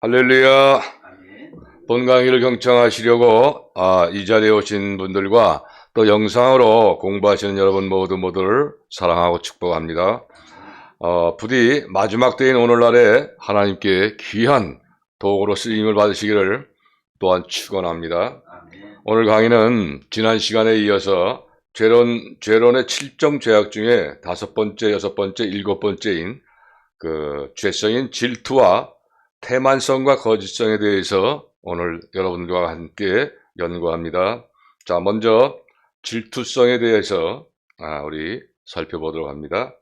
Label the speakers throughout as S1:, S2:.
S1: 할렐루야. 본 강의를 경청하시려고 이 자리에 오신 분들과 또 영상으로 공부하시는 여러분 모두를 사랑하고 축복합니다. 부디 마지막 때인 오늘날에 하나님께 귀한 도구로 쓰임을 받으시기를 또한 축원합니다. 오늘 강의는 지난 시간에 이어서 죄론의 7종 죄악 중에 5번째, 6번째, 7번째인 그 죄성인 질투와 태만성과 거짓성에 대해서 오늘 여러분과 함께 연구합니다. 자, 먼저 질투성에 대해서 우리 살펴보도록 합니다.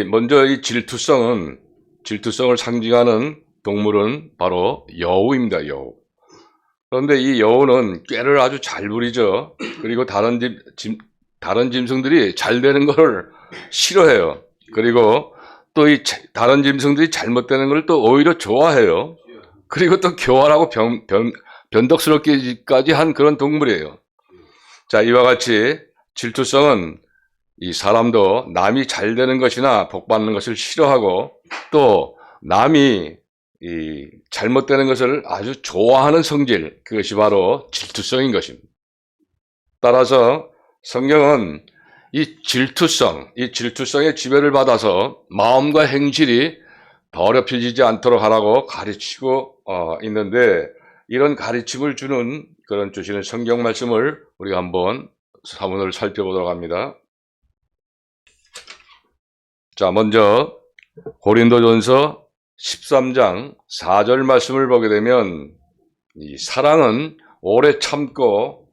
S1: 먼저 이 질투성을 상징하는 동물은 바로 여우입니다. 여우. 그런데 이 여우는 꾀를 아주 잘 부리죠. 그리고 다른 짐승들이 잘 되는 것을 싫어해요. 그리고 또 이 다른 짐승들이 잘못되는 걸 또 오히려 좋아해요. 그리고 또 교활하고 변덕스럽게까지 한 그런 동물이에요. 자, 이와 같이 질투성은 이 사람도 남이 잘 되는 것이나 복받는 것을 싫어하고 또 남이 이 잘못되는 것을 아주 좋아하는 성질, 그것이 바로 질투성인 것입니다. 따라서 성경은 이 질투성의 지배를 받아서 마음과 행실이 더럽혀지지 않도록 하라고 가르치고 있는데, 이런 가르침을 주시는 성경 말씀을 우리가 한번 사문을 살펴보도록 합니다. 자, 먼저 고린도전서 13장 4절 말씀을 보게 되면, 이 사랑은 오래 참고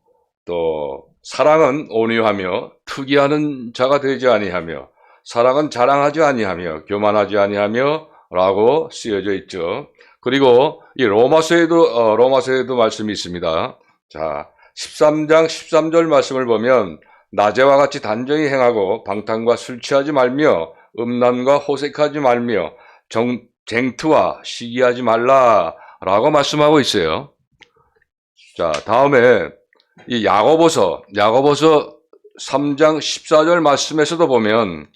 S1: 또 사랑은 온유하며 특이하는 자가 되지 아니하며 사랑은 자랑하지 아니하며 교만하지 아니하며 라고 쓰여져 있죠. 그리고 이 로마서에도 말씀이 있습니다. 자, 13장 13절 말씀을 보면, 낮에와 같이 단정히 행하고 방탕과 술 취하지 말며 음란과 호색하지 말며 쟁투와 시기하지 말라라고 말씀하고 있어요. 자, 다음에 이 야고보서 3장 14절 말씀에서도 보면,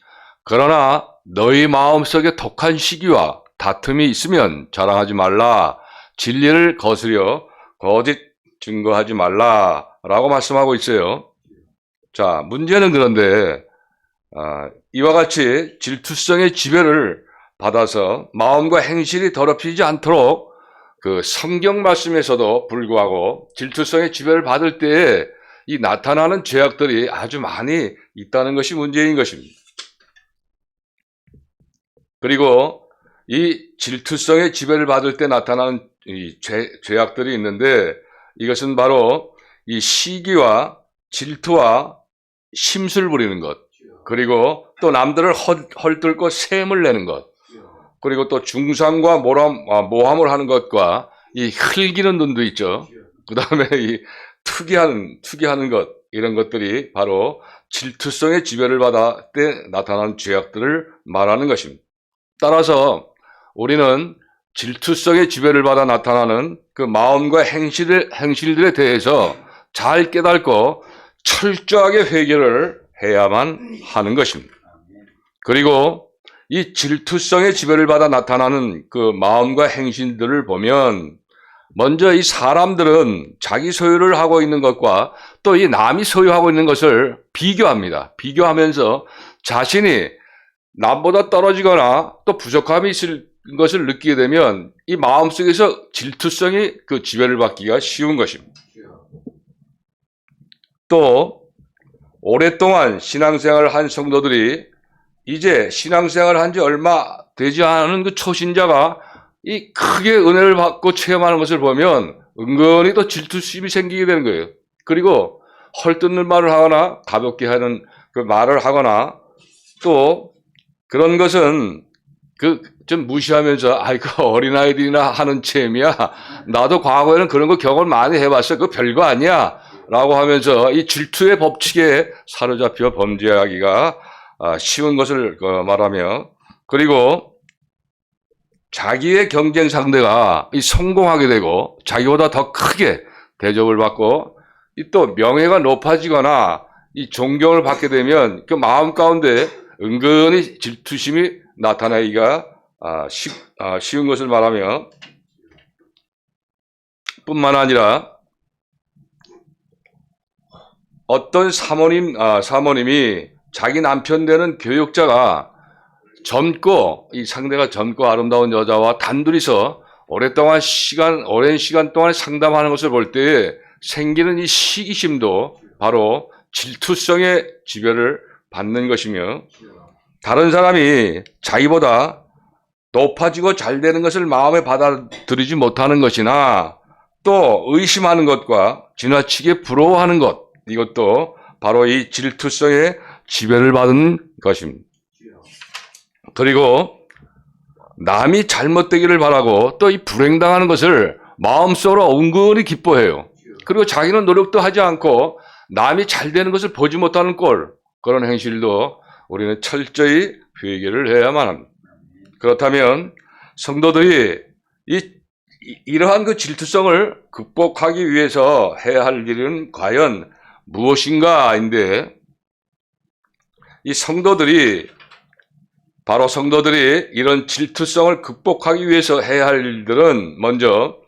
S1: 그러나 너희 마음속에 독한 시기와 다툼이 있으면 자랑하지 말라, 진리를 거스려 거짓 증거하지 말라라고 말씀하고 있어요. 자, 문제는 그런데 이와 같이 질투성의 지배를 받아서 마음과 행실이 더럽히지 않도록 그 성경 말씀에서도 불구하고 질투성의 지배를 받을 때에 이 나타나는 죄악들이 아주 많이 있다는 것이 문제인 것입니다. 그리고 이 질투성의 지배를 받을 때 나타나는 이 죄악들이 있는데, 이것은 바로 이 시기와 질투와 심술 부리는 것, 그리고 또 남들을 헐뜯고 셈을 내는 것, 그리고 또 중상과 모함을 하는 것과 이 흘기는 눈도 있죠. 그 다음에 이 투기하는 것, 이런 것들이 바로 질투성의 지배를 받아 때 나타나는 죄악들을 말하는 것입니다. 따라서 우리는 질투성의 지배를 받아 나타나는 그 마음과 행실들에 대해서 잘 깨닫고 철저하게 회개를 해야만 하는 것입니다. 그리고 이 질투성의 지배를 받아 나타나는 그 마음과 행실들을 보면, 먼저 이 사람들은 자기 소유를 하고 있는 것과 또 이 남이 소유하고 있는 것을 비교합니다. 비교하면서 자신이 남보다 떨어지거나 또 부족함이 있을 것을 느끼게 되면 이 마음속에서 질투성이 그 지배를 받기가 쉬운 것입니다. 또 오랫동안 신앙생활을 한 성도들이 이제 신앙생활을 한 지 얼마 되지 않은 그 초신자가 이 크게 은혜를 받고 체험하는 것을 보면 은근히 또 질투심이 생기게 되는 거예요. 그리고 헐뜯는 말을 하거나 가볍게 하는 그 말을 하거나, 또 그런 것은 좀 무시하면서 그 어린아이들이나 하는 체험이야, 나도 과거에는 그런 거 경험을 많이 해봤어, 그거 별거 아니야 라고 하면서 이 질투의 법칙에 사로잡혀 범죄하기가 쉬운 것을 말하며, 그리고 자기의 경쟁 상대가 성공하게 되고 자기보다 더 크게 대접을 받고 또 명예가 높아지거나 이 존경을 받게 되면 그 마음 가운데 은근히 질투심이 나타나기가 쉬운 것을 말하며, 뿐만 아니라 어떤 사모님이 자기 남편 되는 교육자가 이 상대가 젊고 아름다운 여자와 단둘이서 오랜 시간 동안 상담하는 것을 볼 때 생기는 이 시기심도 바로 질투성의 지배를 받는 것이며, 다른 사람이 자기보다 높아지고 잘 되는 것을 마음에 받아들이지 못하는 것이나 또 의심하는 것과 지나치게 부러워하는 것, 이것도 바로 이 질투성의 지배를 받은 것입니다. 그리고 남이 잘못되기를 바라고 또 이 불행당하는 것을 마음속으로 은근히 기뻐해요. 그리고 자기는 노력도 하지 않고 남이 잘 되는 것을 보지 못하는 그런 행실도 우리는 철저히 회개를 해야만 합니다. 그렇다면 성도들이 이러한 그 질투성을 극복하기 위해서 해야 할 일은 과연 무엇인가인데, 이 성도들이 이런 질투성을 극복하기 위해서 해야 할 일들은 먼저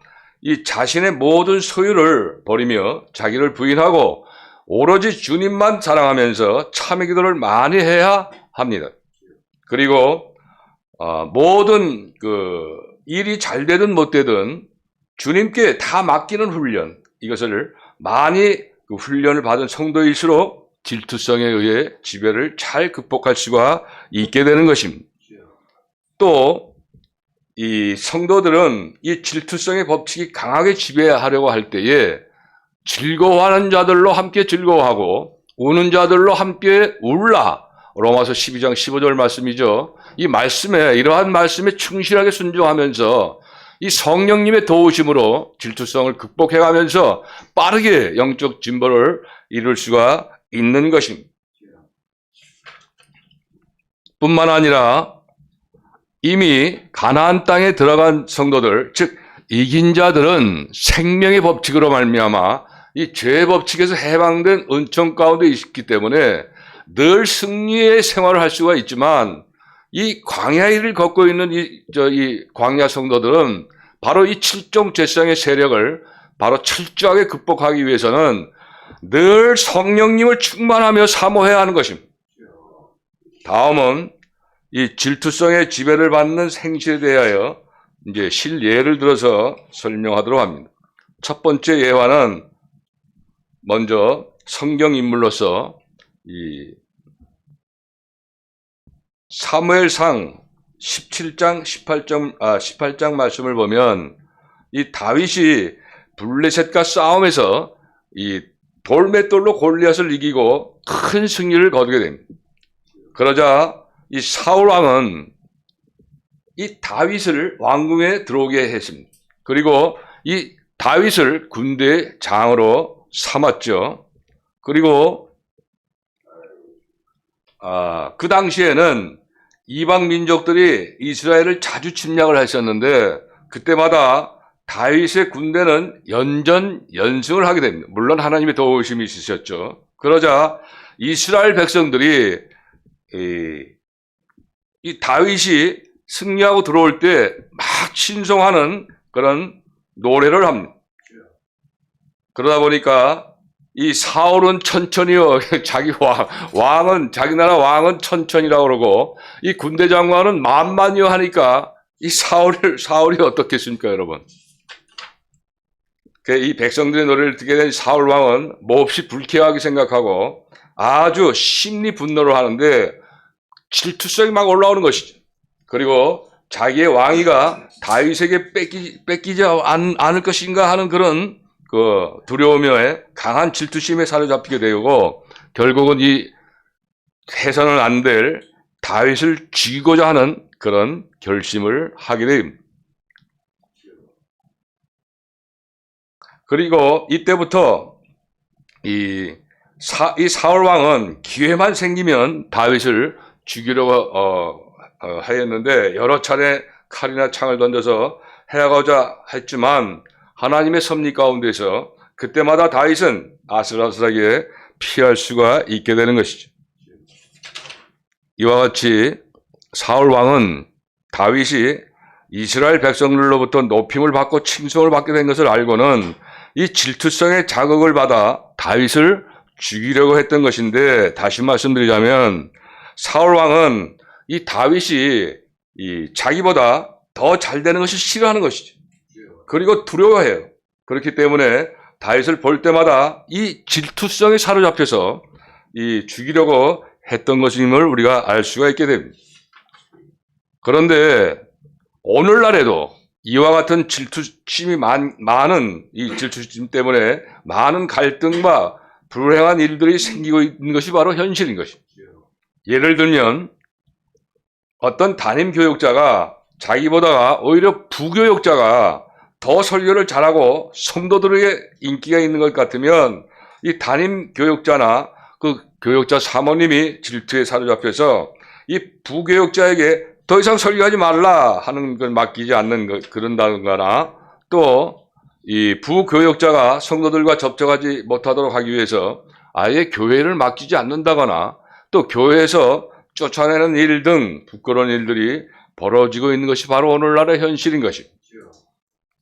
S1: 이 자신의 모든 소유를 버리며 자기를 부인하고 오로지 주님만 사랑하면서 참회 기도를 많이 해야 합니다. 그리고 모든 일이 잘 되든 못 되든 주님께 다 맡기는 훈련, 이것을 많이 훈련을 받은 성도일수록 질투성에 의해 지배를 잘 극복할 수가 있게 되는 것입니다. 또 이 성도들은 이 질투성의 법칙이 강하게 지배하려고 할 때에 즐거워하는 자들로 함께 즐거워하고 우는 자들로 함께 울라, 로마서 12장 15절 말씀이죠. 이러한 말씀에 충실하게 순종하면서 이 성령님의 도우심으로 질투성을 극복해가면서 빠르게 영적 진보를 이룰 수가 있는 것입니다. 뿐만 아니라 이미 가나안 땅에 들어간 성도들, 즉 이긴 자들은 생명의 법칙으로 말미암아 이 죄의 법칙에서 해방된 은총 가운데 있기 때문에 늘 승리의 생활을 할 수가 있지만, 이 광야의 길을 걷고 있는 이 광야 성도들은 바로 이 칠종 죄성의 세력을 바로 철저하게 극복하기 위해서는 늘 성령님을 충만하며 사모해야 하는 것입니다. 다음은 이 질투성의 지배를 받는 행실에 대하여 이제 실예를 들어서 설명하도록 합니다. 첫 번째 예화는 먼저 성경 인물로서 이 사무엘상 17장 18장 말씀을 보면 이 다윗이 블레셋과 싸움에서 이 돌맷돌로 골리앗을 이기고 큰 승리를 거두게 됩니다. 그러자 이 사울 왕은 이 다윗을 왕궁에 들어오게 했습니다. 그리고 이 다윗을 군대 장으로 삼았죠. 그리고 그 당시에는 이방 민족들이 이스라엘을 자주 침략을 했었는데 그때마다 다윗의 군대는 연승을 하게 됩니다. 물론 하나님의 도우심이 있으셨죠. 그러자 이스라엘 백성들이 이 다윗이 승리하고 들어올 때 막 신송하는 그런 노래를 합니다. 그러다 보니까 이 사울은 천천히요, 자기 나라 왕은 천천히라고 그러고 이 군대 장관은 만만히요 하니까 이 사울이 어떻겠습니까, 여러분? 이 백성들의 노래를 듣게 된 사울 왕은 몹시 불쾌하게 생각하고 아주 심리 분노를 하는데 질투성이 막 올라오는 것이죠. 그리고 자기의 왕위가 다윗에게 뺏기지 않을 것인가 하는 그런 두려움에 강한 질투심에 사로잡히게 되고 결국은 이 해서는 안 될 다윗을 죽이고자 하는 그런 결심을 하게 됩니다. 그리고 이때부터 이 사울 왕은 기회만 생기면 다윗을 죽이려고 하였는데 여러 차례 칼이나 창을 던져서 해하고자 했지만 하나님의 섭리 가운데서 그때마다 다윗은 아슬아슬하게 피할 수가 있게 되는 것이죠. 이와 같이 사울 왕은 다윗이 이스라엘 백성들로부터 높임을 받고 칭송을 받게 된 것을 알고는 이 질투성의 자극을 받아 다윗을 죽이려고 했던 것인데, 다시 말씀드리자면 사울 왕은 이 다윗이 자기보다 더 잘 되는 것을 싫어하는 것이죠. 그리고 두려워해요. 그렇기 때문에 다윗을 볼 때마다 이 질투성에 사로잡혀서 죽이려고 했던 것임을 우리가 알 수가 있게 됩니다. 그런데 오늘날에도 이와 같은 질투심이 많은 이 질투심 때문에 많은 갈등과 불행한 일들이 생기고 있는 것이 바로 현실인 것입니다. 예를 들면 어떤 담임 교육자가 자기보다 오히려 부교육자가 더 설교를 잘하고 성도들에게 인기가 있는 것 같으면 이 담임 교육자나 그 교육자 사모님이 질투에 사로잡혀서 이 부교육자에게 더 이상 설교하지 말라 하는 걸 맡기지 않는 그런다거나, 또 이 부교육자가 성도들과 접촉하지 못하도록 하기 위해서 아예 교회를 맡기지 않는다거나, 또 교회에서 쫓아내는 일 등 부끄러운 일들이 벌어지고 있는 것이 바로 오늘날의 현실인 것입니다.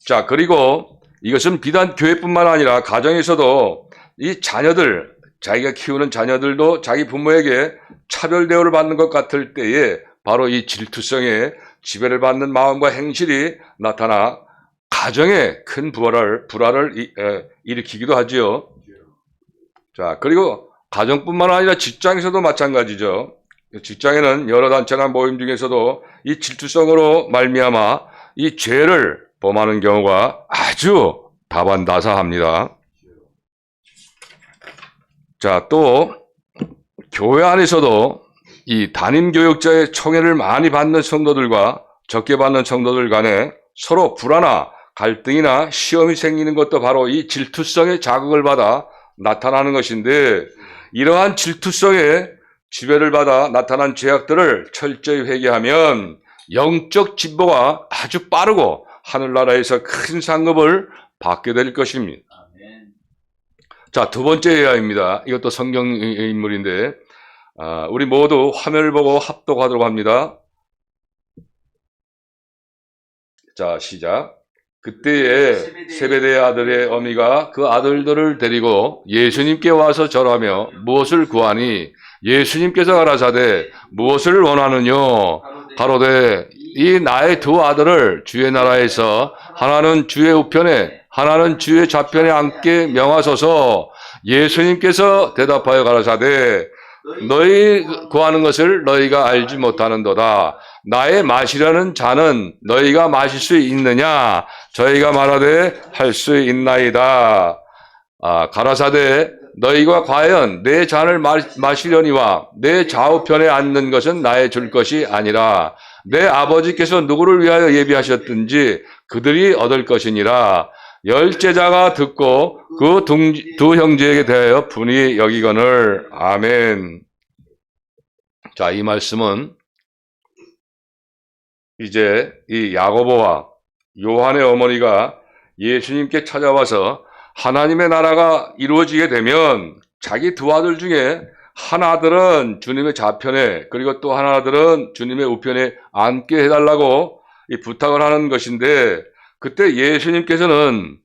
S1: 자, 그리고 이것은 비단 교회뿐만 아니라 가정에서도 이 자녀들, 자기가 키우는 자녀들도 자기 부모에게 차별 대우를 받는 것 같을 때에 바로 이 질투성에 지배를 받는 마음과 행실이 나타나 가정에 큰 불화를 일으키기도 하지요. 자, 그리고 가정뿐만 아니라 직장에서도 마찬가지죠. 직장에는 여러 단체나 모임 중에서도 이 질투성으로 말미암아 이 죄를 범하는 경우가 아주 다반다사합니다. 자, 또 교회 안에서도 이 담임 교육자의 총애를 많이 받는 성도들과 적게 받는 성도들 간에 서로 불화나 갈등이나 시험이 생기는 것도 바로 이 질투성의 자극을 받아 나타나는 것인데, 이러한 질투성에 지배를 받아 나타난 죄악들을 철저히 회개하면 영적 진보가 아주 빠르고 하늘나라에서 큰 상급을 받게 될 것입니다. 자, 두 번째 예화입니다. 이것도 성경 인물인데, 우리 모두 화면을 보고 합독하도록 합니다. 자, 시작. 그때에 세베대의 아들의 어미가 그 아들들을 데리고 예수님께 와서 절하며 무엇을 구하니 예수님께서 가라사대 무엇을 원하느뇨? 가로되 이 나의 두 아들을 주의 나라에서 하나는 주의 우편에 하나는 주의 좌편에 앉게 명하소서. 예수님께서 대답하여 가라사대 너희 구하는 것을 너희가 알지 못하는도다. 나의 마시려는 잔은 너희가 마실 수 있느냐? 저희가 말하되 할 수 있나이다. 가라사대 너희가 과연 내 잔을 마시려니와 내 좌우편에 앉는 것은 나의 줄 것이 아니라 내 아버지께서 누구를 위하여 예비하셨든지 그들이 얻을 것이니라. 열제자가 듣고 그 두 형제에게 대하여 분이 여기거늘. 아멘. 자, 이 말씀은 이제 이 야고보와 요한의 어머니가 예수님께 찾아와서 하나님의 나라가 이루어지게 되면 자기 두 아들 중에 한 아들은 주님의 좌편에 그리고 또 한 아들은 주님의 우편에 앉게 해달라고 부탁을 하는 것인데, 그때 예수님께서는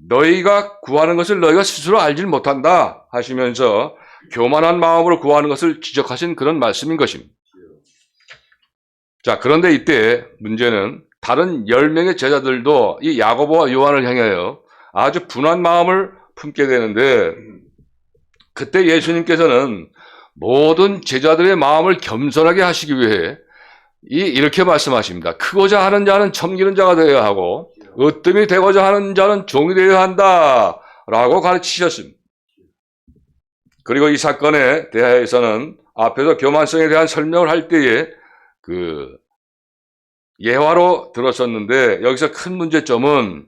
S1: 너희가 구하는 것을 너희가 스스로 알지 못한다 하시면서 교만한 마음으로 구하는 것을 지적하신 그런 말씀인 것입니다. 자, 그런데 이때 문제는 다른 10명의 제자들도 이 야고보와 요한을 향하여 아주 분한 마음을 품게 되는데, 그때 예수님께서는 모든 제자들의 마음을 겸손하게 하시기 위해 이렇게 말씀하십니다. 크고자 하는 자는 섬기는 자가 되어야 하고 으뜸이 되고자 하는 자는 종이 되어야 한다 라고 가르치셨습니다. 그리고 이 사건에 대하여서는 앞에서 교만성에 대한 설명을 할 때에 그 예화로 들었었는데, 여기서 큰 문제점은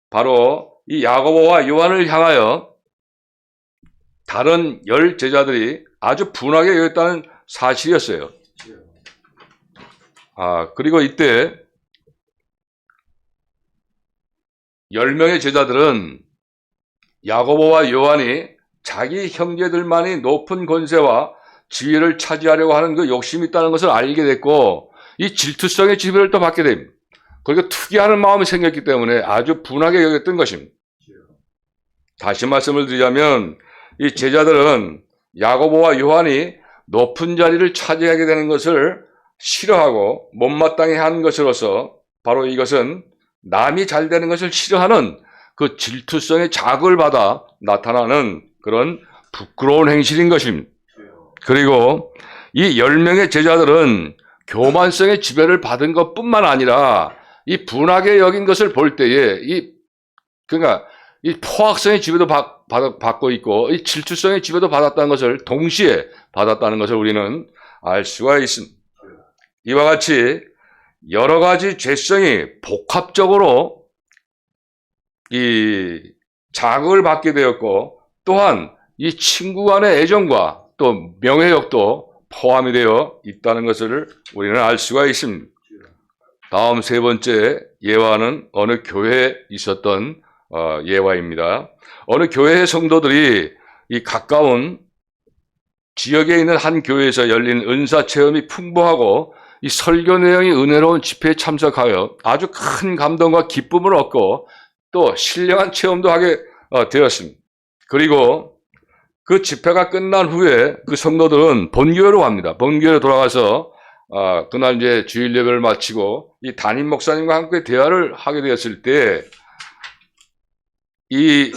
S1: 바로 이 야고보와 요한을 향하여 다른 10 제자들이 아주 분하게 여겼다는 사실이었어요. 그리고 이때 10명의 제자들은 야고보와 요한이 자기 형제들만이 높은 권세와 지위를 차지하려고 하는 그 욕심이 있다는 것을 알게 됐고, 이 질투성의 지배를 또 받게 됩니다. 그리고 투기하는 마음이 생겼기 때문에 아주 분하게 여겼던 것입니다. 다시 말씀을 드리자면 이 제자들은 야고보와 요한이 높은 자리를 차지하게 되는 것을 싫어하고 못마땅해 한 것으로서, 바로 이것은 남이 잘 되는 것을 싫어하는 그 질투성의 자극을 받아 나타나는 그런 부끄러운 행실인 것입니다. 그리고 이 10명의 제자들은 교만성의 지배를 받은 것뿐만 아니라 이 분하게 여긴 것을 볼 때에 그러니까 이 포악성의 지배도 받고 있고 이 질투성의 지배도 받았다는 것을 동시에 받았다는 것을 우리는 알 수가 있습니다. 이와 같이 여러 가지 죄성이 복합적으로 이 자극을 받게 되었고, 또한 이 친구 간의 애정과 또 명예욕도 포함이 되어 있다는 것을 우리는 알 수가 있습니다. 다음 세 번째 예화는 어느 교회에 있었던 예화입니다. 어느 교회의 성도들이 이 가까운 지역에 있는 한 교회에서 열린 은사 체험이 풍부하고 이 설교 내용이 은혜로운 집회에 참석하여 아주 큰 감동과 기쁨을 얻고 또 신령한 체험도 하게 되었습니다. 그리고 그 집회가 끝난 후에 그 성도들은 본교회로 갑니다. 본교회로 돌아가서 그날 이제 주일 예배를 마치고 이 담임 목사님과 함께 대화를 하게 되었을 때 이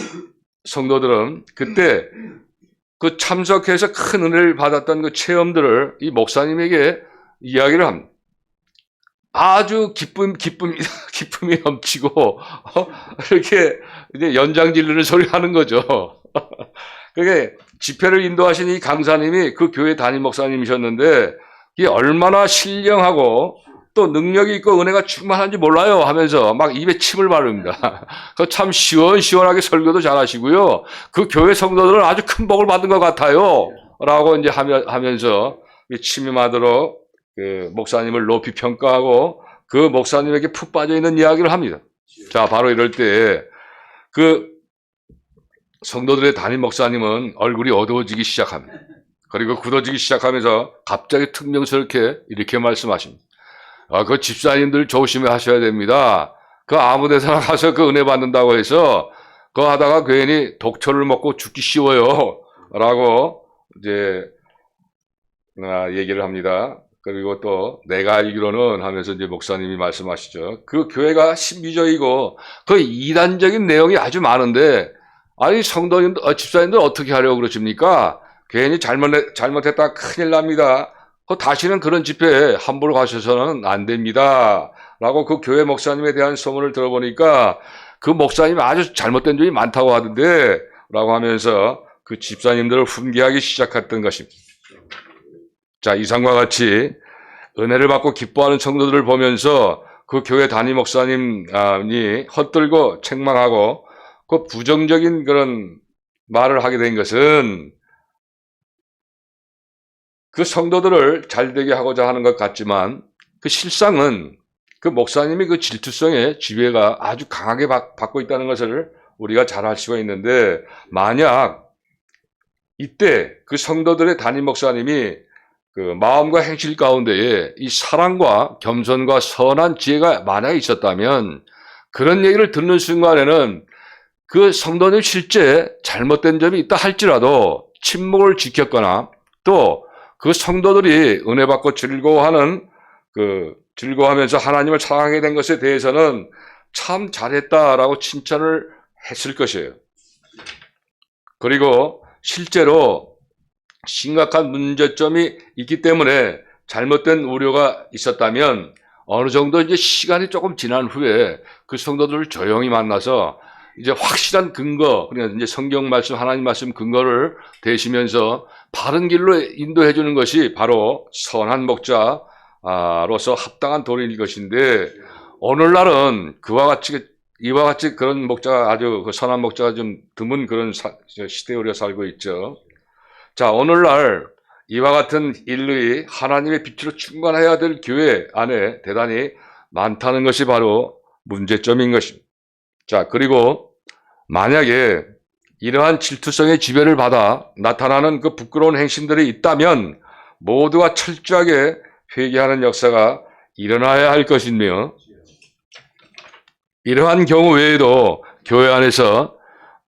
S1: 성도들은 그때 그 참석해서 큰 은혜를 받았던 그 체험들을 이 목사님에게 이야기를 합니다. 아주 기쁨이 넘치고 이렇게 이제 연장질르는 소리 하는 거죠. 그게 집회를 인도하신 이 강사님이 그 교회 담임 목사님이셨는데 이게 얼마나 신령하고 또 능력이 있고 은혜가 충만한지 몰라요 하면서 막 입에 침을 바릅니다. 그 참 시원시원하게 설교도 잘하시고요. 그 교회 성도들은 아주 큰 복을 받은 것 같아요. 라고 이제 하면서 침임하도록 그 목사님을 높이 평가하고 그 목사님에게 푹 빠져 있는 이야기를 합니다. 자, 바로 이럴 때 그 성도들의 담임 목사님은 얼굴이 어두워지기 시작합니다. 그리고 굳어지기 시작하면서 갑자기 퉁명스럽게 이렇게 말씀하십니다. 그 집사님들 조심해 하셔야 됩니다. 그 아무 데서나 가서 그 은혜 받는다고 해서 그거 하다가 괜히 독초를 먹고 죽기 쉬워요. 라고 이제 얘기를 합니다. 그리고 또 내가 알기로는 하면서 이제 목사님이 말씀하시죠. 그 교회가 신비적이고 그 이단적인 내용이 아주 많은데 아니 성도님들, 집사님들 어떻게 하려고 그러십니까? 괜히 잘못했다 큰일 납니다. 다시는 그런 집회에 함부로 가셔서는 안 됩니다. 라고 그 교회 목사님에 대한 소문을 들어보니까 그 목사님이 아주 잘못된 점이 많다고 하던데 라고 하면서 그 집사님들을 훈계하기 시작했던 것입니다. 자, 이상과 같이 은혜를 받고 기뻐하는 성도들을 보면서 그 교회 담임 목사님이 헛들고 책망하고 그 부정적인 그런 말을 하게 된 것은 그 성도들을 잘되게 하고자 하는 것 같지만 그 실상은 그 목사님이 그 질투성의 지배가 아주 강하게 받고 있다는 것을 우리가 잘 알 수가 있는데, 만약 이때 그 성도들의 담임 목사님이 그 마음과 행실 가운데에 이 사랑과 겸손과 선한 지혜가 만약에 있었다면 그런 얘기를 듣는 순간에는 그 성도님 실제 잘못된 점이 있다 할지라도 침묵을 지켰거나 또 그 성도들이 은혜 받고 즐거워하면서 하나님을 사랑하게 된 것에 대해서는 참 잘했다라고 칭찬을 했을 것이에요. 그리고 실제로 심각한 문제점이 있기 때문에 잘못된 우려가 있었다면 어느 정도 이제 시간이 조금 지난 후에 그 성도들을 조용히 만나서 이제 확실한 근거, 그러니까 이제 성경 말씀, 하나님 말씀 근거를 대시면서 바른 길로 인도해 주는 것이 바로 선한 목자로서 합당한 도리일 것인데, 오늘날은 이와 같이 그런 목자가 아주 그 선한 목자가 좀 드문 그런 시대에 우리가 살고 있죠. 자, 오늘날 이와 같은 인류이 하나님의 빛으로 충만해야 될 교회 안에 대단히 많다는 것이 바로 문제점인 것입니다. 자, 그리고 만약에 이러한 질투성의 지배를 받아 나타나는 그 부끄러운 행신들이 있다면 모두가 철저하게 회개하는 역사가 일어나야 할 것이며, 이러한 경우 외에도 교회 안에서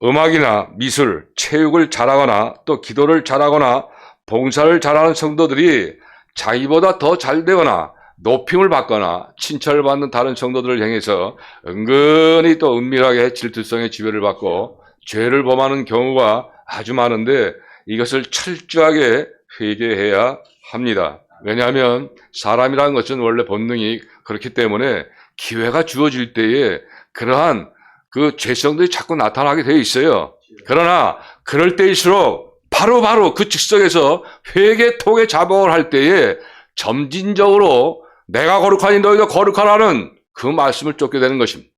S1: 음악이나 미술, 체육을 잘하거나 또 기도를 잘하거나 봉사를 잘하는 성도들이 자기보다 더 잘되거나 높임을 받거나 칭찬을 받는 다른 성도들을 향해서 은근히 또 은밀하게 질투성의 지배를 받고 죄를 범하는 경우가 아주 많은데, 이것을 철저하게 회개해야 합니다. 왜냐하면 사람이라는 것은 원래 본능이 그렇기 때문에 기회가 주어질 때에 그러한 그 죄성들이 자꾸 나타나게 되어 있어요. 그러나 그럴 때일수록 바로 그 즉석에서 회개통의 자복을 할 때에 점진적으로 내가 거룩하니 너희도 거룩하라는 그 말씀을 쫓게 되는 것입니다.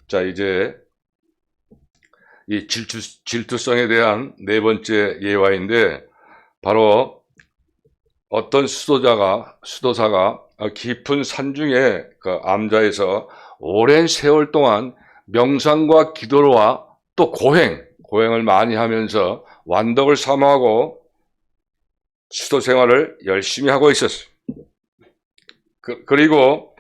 S1: 자, 이제 이 질투성에 대한 네 번째 예화인데, 바로 어떤 수도사가 깊은 산중에 그 암자에서 오랜 세월 동안 명상과 기도와 또 고행을 많이 하면서 완덕을 삼아하고 수도 생활을 열심히 하고 있었어요. 그리고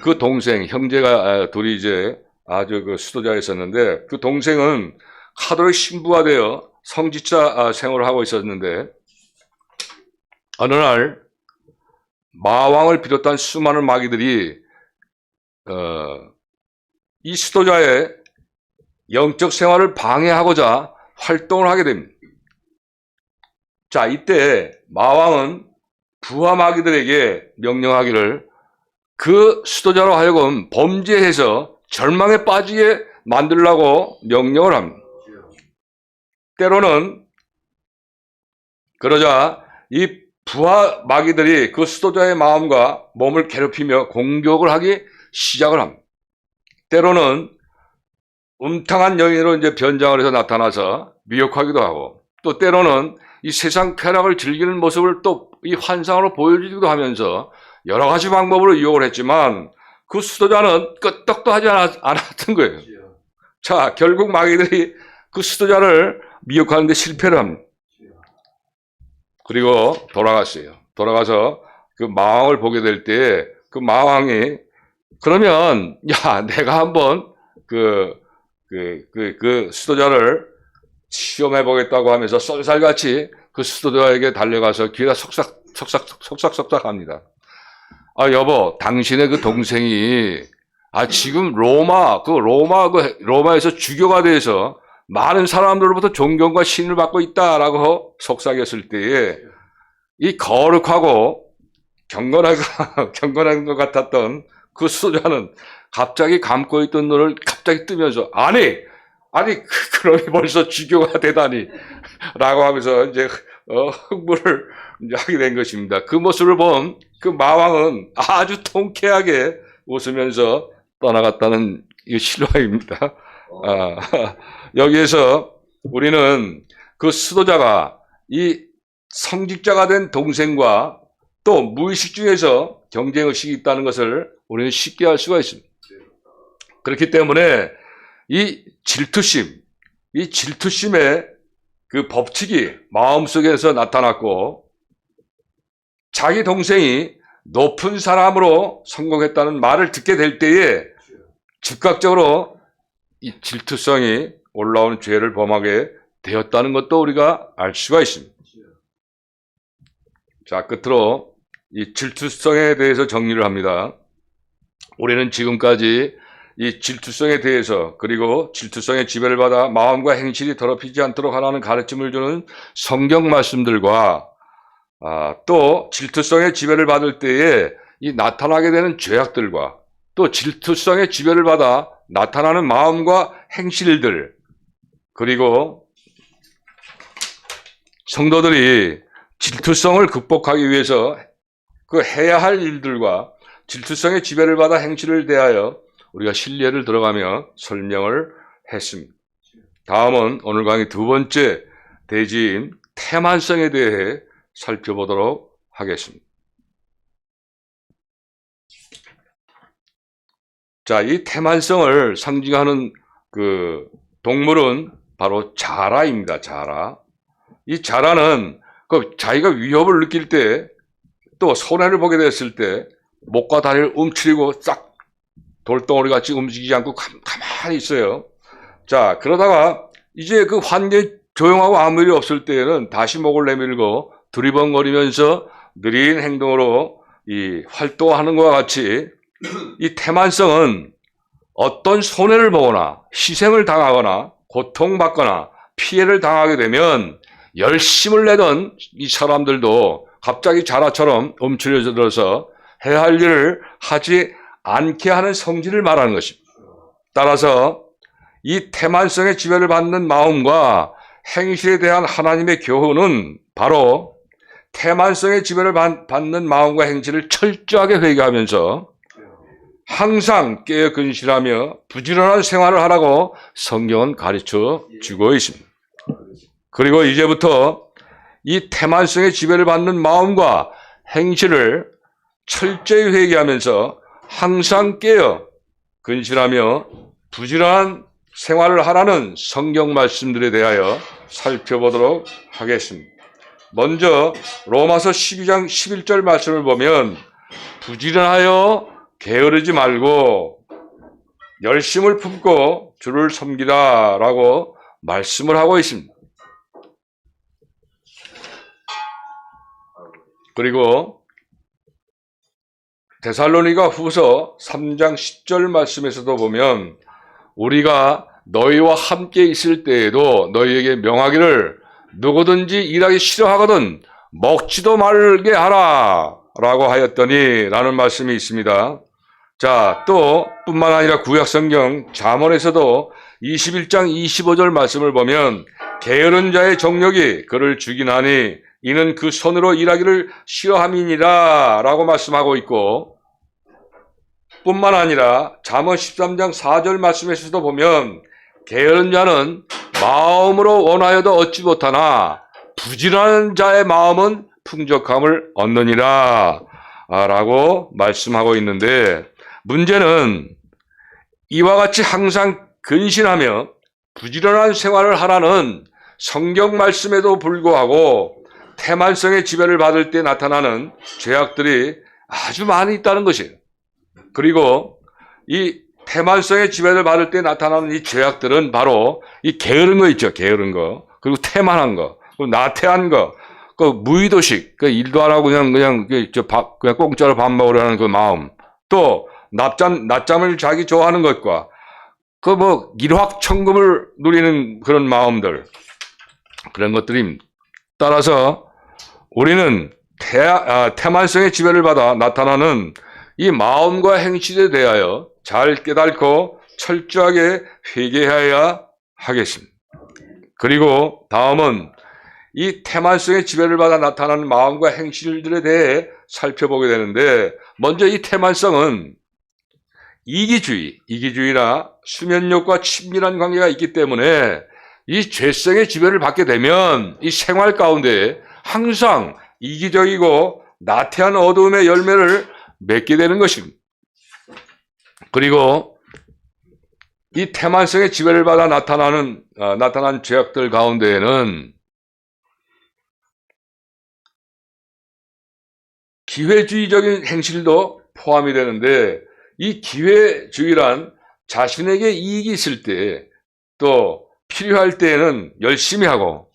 S1: 그 동생, 형제가 둘이 이제 아주 그 수도자에 있었는데, 그 동생은 카톨릭 신부가 되어 성직자 생활을 하고 있었는데, 어느 날 마왕을 비롯한 수많은 마귀들이 이 수도자의 영적 생활을 방해하고자 활동을 하게 됩니다. 자, 이때 마왕은 부하 마귀들에게 명령하기를 그 수도자로 하여금 범죄해서 절망에 빠지게 만들라고 명령을 합니다. 때로는 그러자 이 부하 마귀들이 그 수도자의 마음과 몸을 괴롭히며 공격을 하기 시작을 합니다. 때로는 음탕한 여인으로 이제 변장을 해서 나타나서 미혹하기도 하고, 또 때로는 이 세상 쾌락을 즐기는 모습을 또 이 환상으로 보여주기도 하면서 여러 가지 방법으로 유혹을 했지만 그 수도자는 끄떡도 하지 않았던 거예요. 자, 결국 마귀들이 그 수도자를 미혹하는 데 실패를 합니다. 그리고 돌아갔어요. 돌아가서 그 마왕을 보게 될 때 그 마왕이, 그러면 야, 내가 한번 그 수도자를 시험해 보겠다고 하면서 쏜살같이 그 수도자에게 달려가서 귀에다 속삭 합니다. 아, 여보, 당신의 그 동생이 지금 로마에서 주교가 돼서 많은 사람들로부터 존경과 신을 받고 있다라고 속삭였을 때에 이 거룩하고 경건한 것 같았던 그 수도자는 갑자기 감고 있던 눈을 갑자기 뜨면서 아니 그놈이 벌써 주교가 되다니 라고 하면서 이제 흥분을 이제 하게 된 것입니다. 그 모습을 본 그 마왕은 아주 통쾌하게 웃으면서 떠나갔다는 이 실화입니다. 여기에서 우리는 그 수도자가 이 성직자가 된 동생과 또 무의식 중에서 경쟁의식이 있다는 것을 우리는 쉽게 알 수가 있습니다. 그렇기 때문에 이 질투심의 그 법칙이 마음속에서 나타났고, 자기 동생이 높은 사람으로 성공했다는 말을 듣게 될 때에 즉각적으로 이 질투성이 올라오는 죄를 범하게 되었다는 것도 우리가 알 수가 있습니다. 자, 끝으로 이 질투성에 대해서 정리를 합니다. 우리는 지금까지 이 질투성에 대해서, 그리고 질투성의 지배를 받아 마음과 행실이 더럽히지 않도록 하라는 가르침을 주는 성경 말씀들과 또 질투성의 지배를 받을 때에 이 나타나게 되는 죄악들과 또 질투성의 지배를 받아 나타나는 마음과 행실들, 그리고 성도들이 질투성을 극복하기 위해서 그 해야 할 일들과 질투성의 지배를 받아 행실을 대하여 우리가 신뢰를 들어가며 설명을 했습니다. 다음은 오늘 강의 두 번째 대지인 태만성에 대해 살펴보도록 하겠습니다. 자, 이 태만성을 상징하는 그 동물은 바로 자라입니다. 자라. 이 자라는 그 자기가 위협을 느낄 때, 또 손해를 보게 됐을 때 목과 다리를 움츠리고 싹 돌덩어리 같이 움직이지 않고 가만히 있어요. 자, 그러다가 이제 그 환경이 조용하고 아무 일이 없을 때에는 다시 목을 내밀고 두리번거리면서 느린 행동으로 이 활동하는 것과 같이 이 태만성은 어떤 손해를 보거나 희생을 당하거나 고통받거나 피해를 당하게 되면 열심을 내던 이 사람들도 갑자기 자라처럼 움츠려들어서 해야 할 일을 하지 않게 하는 성질을 말하는 것입니다. 따라서 이 태만성의 지배를 받는 마음과 행실에 대한 하나님의 교훈은 바로 태만성의 지배를 받는 마음과 행실을 철저하게 회개하면서 항상 깨어 근실하며 부지런한 생활을 하라고 성경은 가르쳐 주고 있습니다. 그리고 이제부터 이 태만성의 지배를 받는 마음과 행실을 철저히 회개하면서 항상 깨어 근실하며 부지런한 생활을 하라는 성경 말씀들에 대하여 살펴보도록 하겠습니다. 먼저 로마서 12장 11절 말씀을 보면 부지런하여 게으르지 말고 열심을 품고 주를 섬기라 라고 말씀을 하고 있습니다. 그리고 데살로니가 후서 3장 10절 말씀에서도 보면 우리가 너희와 함께 있을 때에도 너희에게 명하기를 누구든지 일하기 싫어하거든 먹지도 말게 하라 라고 하였더니 라는 말씀이 있습니다. 자, 또 뿐만 아니라 구약성경 잠언에서도 21장 25절 말씀을 보면 게으른 자의 정욕이 그를 죽이나니 이는 그 손으로 일하기를 싫어함이니라 라고 말씀하고 있고, 뿐만 아니라 잠언 13장 4절 말씀에서도 보면 게으른 자는 마음으로 원하여도 얻지 못하나 부지런한 자의 마음은 풍족함을 얻느니라 라고 말씀하고 있는데, 문제는 이와 같이 항상 근신하며 부지런한 생활을 하라는 성경 말씀에도 불구하고 태만성의 지배를 받을 때 나타나는 죄악들이 아주 많이 있다는 것이에요. 그리고 이 태만성의 지배를 받을 때 나타나는 이 죄악들은 바로 이 게으른 거 있죠. 게으른 거. 그리고 태만한 거. 그리고 나태한 거. 그 무의도식. 그 일도 안 하고 그냥 공짜로 밥 먹으려는 그 마음. 또 낮잠을 자기 좋아하는 것과 그 일확천금을 누리는 그런 마음들. 그런 것들입니다. 따라서 우리는 태만성의 지배를 받아 나타나는 이 마음과 행실에 대하여 잘 깨닫고 철저하게 회개해야 하겠습니다. 그리고 다음은 이 태만성의 지배를 받아 나타나는 마음과 행실들에 대해 살펴보게 되는데, 먼저 이 태만성은 이기주의나 수면욕과 친밀한 관계가 있기 때문에 이 죄성의 지배를 받게 되면 이 생활 가운데 항상 이기적이고 나태한 어두움의 열매를 맺게 되는 것입니다. 그리고 이 태만성의 지배를 받아 나타난 죄악들 가운데에는 기회주의적인 행실도 포함이 되는데, 이 기회주의란 자신에게 이익이 있을 때, 또 필요할 때에는 열심히 하고,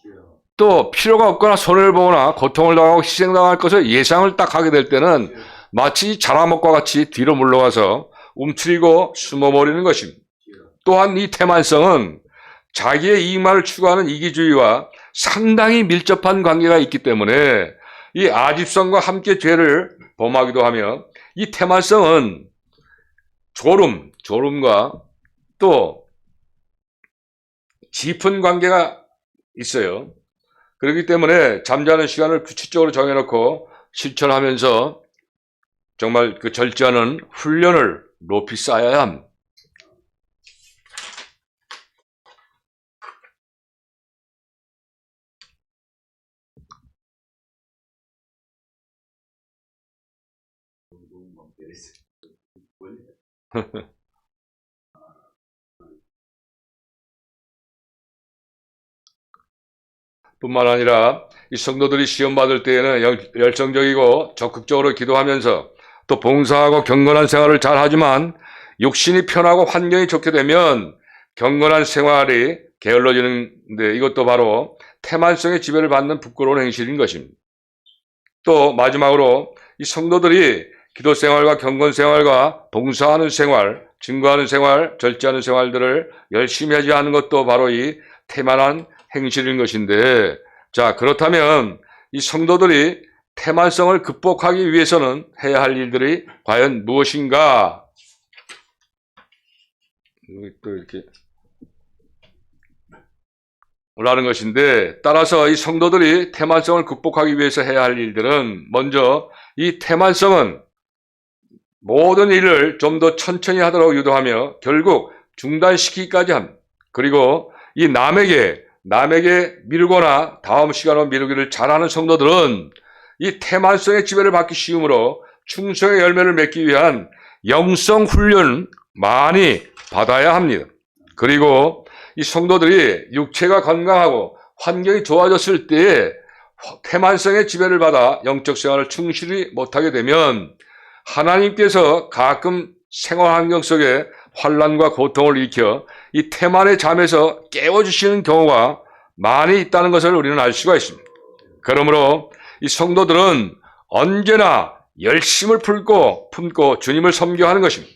S1: 또 필요가 없거나 손해를 보거나 고통을 당하고 희생당할 것을 예상을 딱 하게 될 때는 마치 자라목과 같이 뒤로 물러가서 움츠리고 숨어버리는 것입니다. 또한 이 태만성은 자기의 이익만을 추구하는 이기주의와 상당히 밀접한 관계가 있기 때문에 이 아집성과 함께 죄를 범하기도 하며, 이 태만성은 졸음과 또 깊은 관계가 있어요. 그렇기 때문에 잠자는 시간을 규칙적으로 정해놓고 실천하면서 정말 그 절제 않은 훈련을 높이 쌓아야 합니다. 뿐만 아니라 이 성도들이 시험 받을 때에는 열정적이고 적극적으로 기도하면서 또 봉사하고 경건한 생활을 잘 하지만 육신이 편하고 환경이 좋게 되면 경건한 생활이 게을러지는데, 이것도 바로 태만성의 지배를 받는 부끄러운 행실인 것입니다. 또 마지막으로 이 성도들이 기도 생활과 경건 생활과 봉사하는 생활, 증거하는 생활, 절제하는 생활들을 열심히 하지 않은 것도 바로 이 태만한 행실인 것인데, 자, 그렇다면 이 성도들이 태만성을 극복하기 위해서는 해야 할 일들이 과연 무엇인가? 또 이렇게 라는 것인데, 따라서 이 성도들이 태만성을 극복하기 위해서 해야 할 일들은, 먼저 이 태만성은 모든 일을 좀 더 천천히 하도록 유도하며 결국 중단시키기까지 합니다. 그리고 이 남에게 미루거나 다음 시간으로 미루기를 잘하는 성도들은 이 태만성의 지배를 받기 쉬우므로 충성의 열매를 맺기 위한 영성 훈련을 많이 받아야 합니다. 그리고 이 성도들이 육체가 건강하고 환경이 좋아졌을 때에 태만성의 지배를 받아 영적 생활을 충실히 못하게 되면 하나님께서 가끔 생활 환경 속에 환난과 고통을 일으켜 이 태만의 잠에서 깨워주시는 경우가 많이 있다는 것을 우리는 알 수가 있습니다. 그러므로 이 성도들은 언제나 열심을 품고 주님을 섬겨하는 것입니다.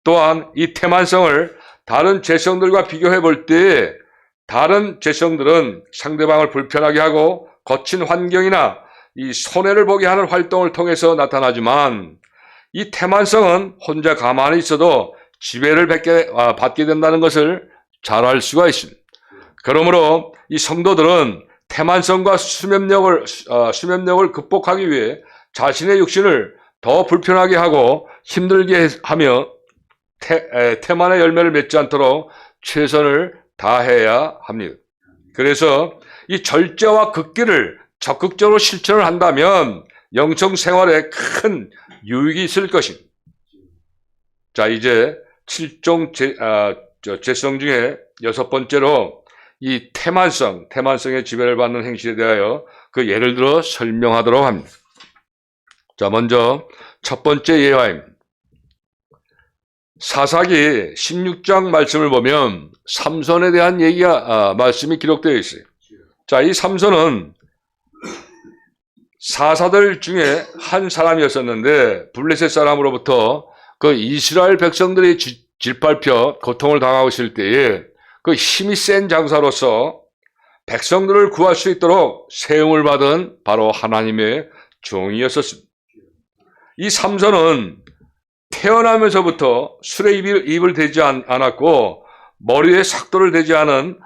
S1: 또한 이 태만성을 다른 죄성들과 비교해 볼 때 다른 죄성들은 상대방을 불편하게 하고 거친 환경이나 이 손해를 보게 하는 활동을 통해서 나타나지만, 이 태만성은 혼자 가만히 있어도 지배를 받게 된다는 것을 잘 알 수가 있습니다. 그러므로 이 성도들은 태만성과 수면력을 극복하기 위해 자신의 육신을 더 불편하게 하고 힘들게 하며 태만의 열매를 맺지 않도록 최선을 다해야 합니다. 그래서 이 절제와 극기를 적극적으로 실천을 한다면 영성 생활에 큰 유익이 있을 것입니다. 자, 이제 7종 죄성 중에 6번째로 이 태만성의 지배를 받는 행실에 대하여 그 예를 들어 설명하도록 합니다. 자, 먼저 첫 번째 예화입니다. 사사기 16장 말씀을 보면 삼손에 대한 말씀이 기록되어 있어요. 자, 이 삼손은 사사들 중에 한 사람이었었는데, 블레셋 사람으로부터 그 이스라엘 백성들이 질밟혀 고통을 당하고 있을 때에 그 힘이 센 장사로서 백성들을 구할 수 있도록 세움을 받은 바로 하나님의 종이었었습니다. 이 삼손은 태어나면서부터 술에 입을 대지 않았고 머리에 삭도를 대지 않은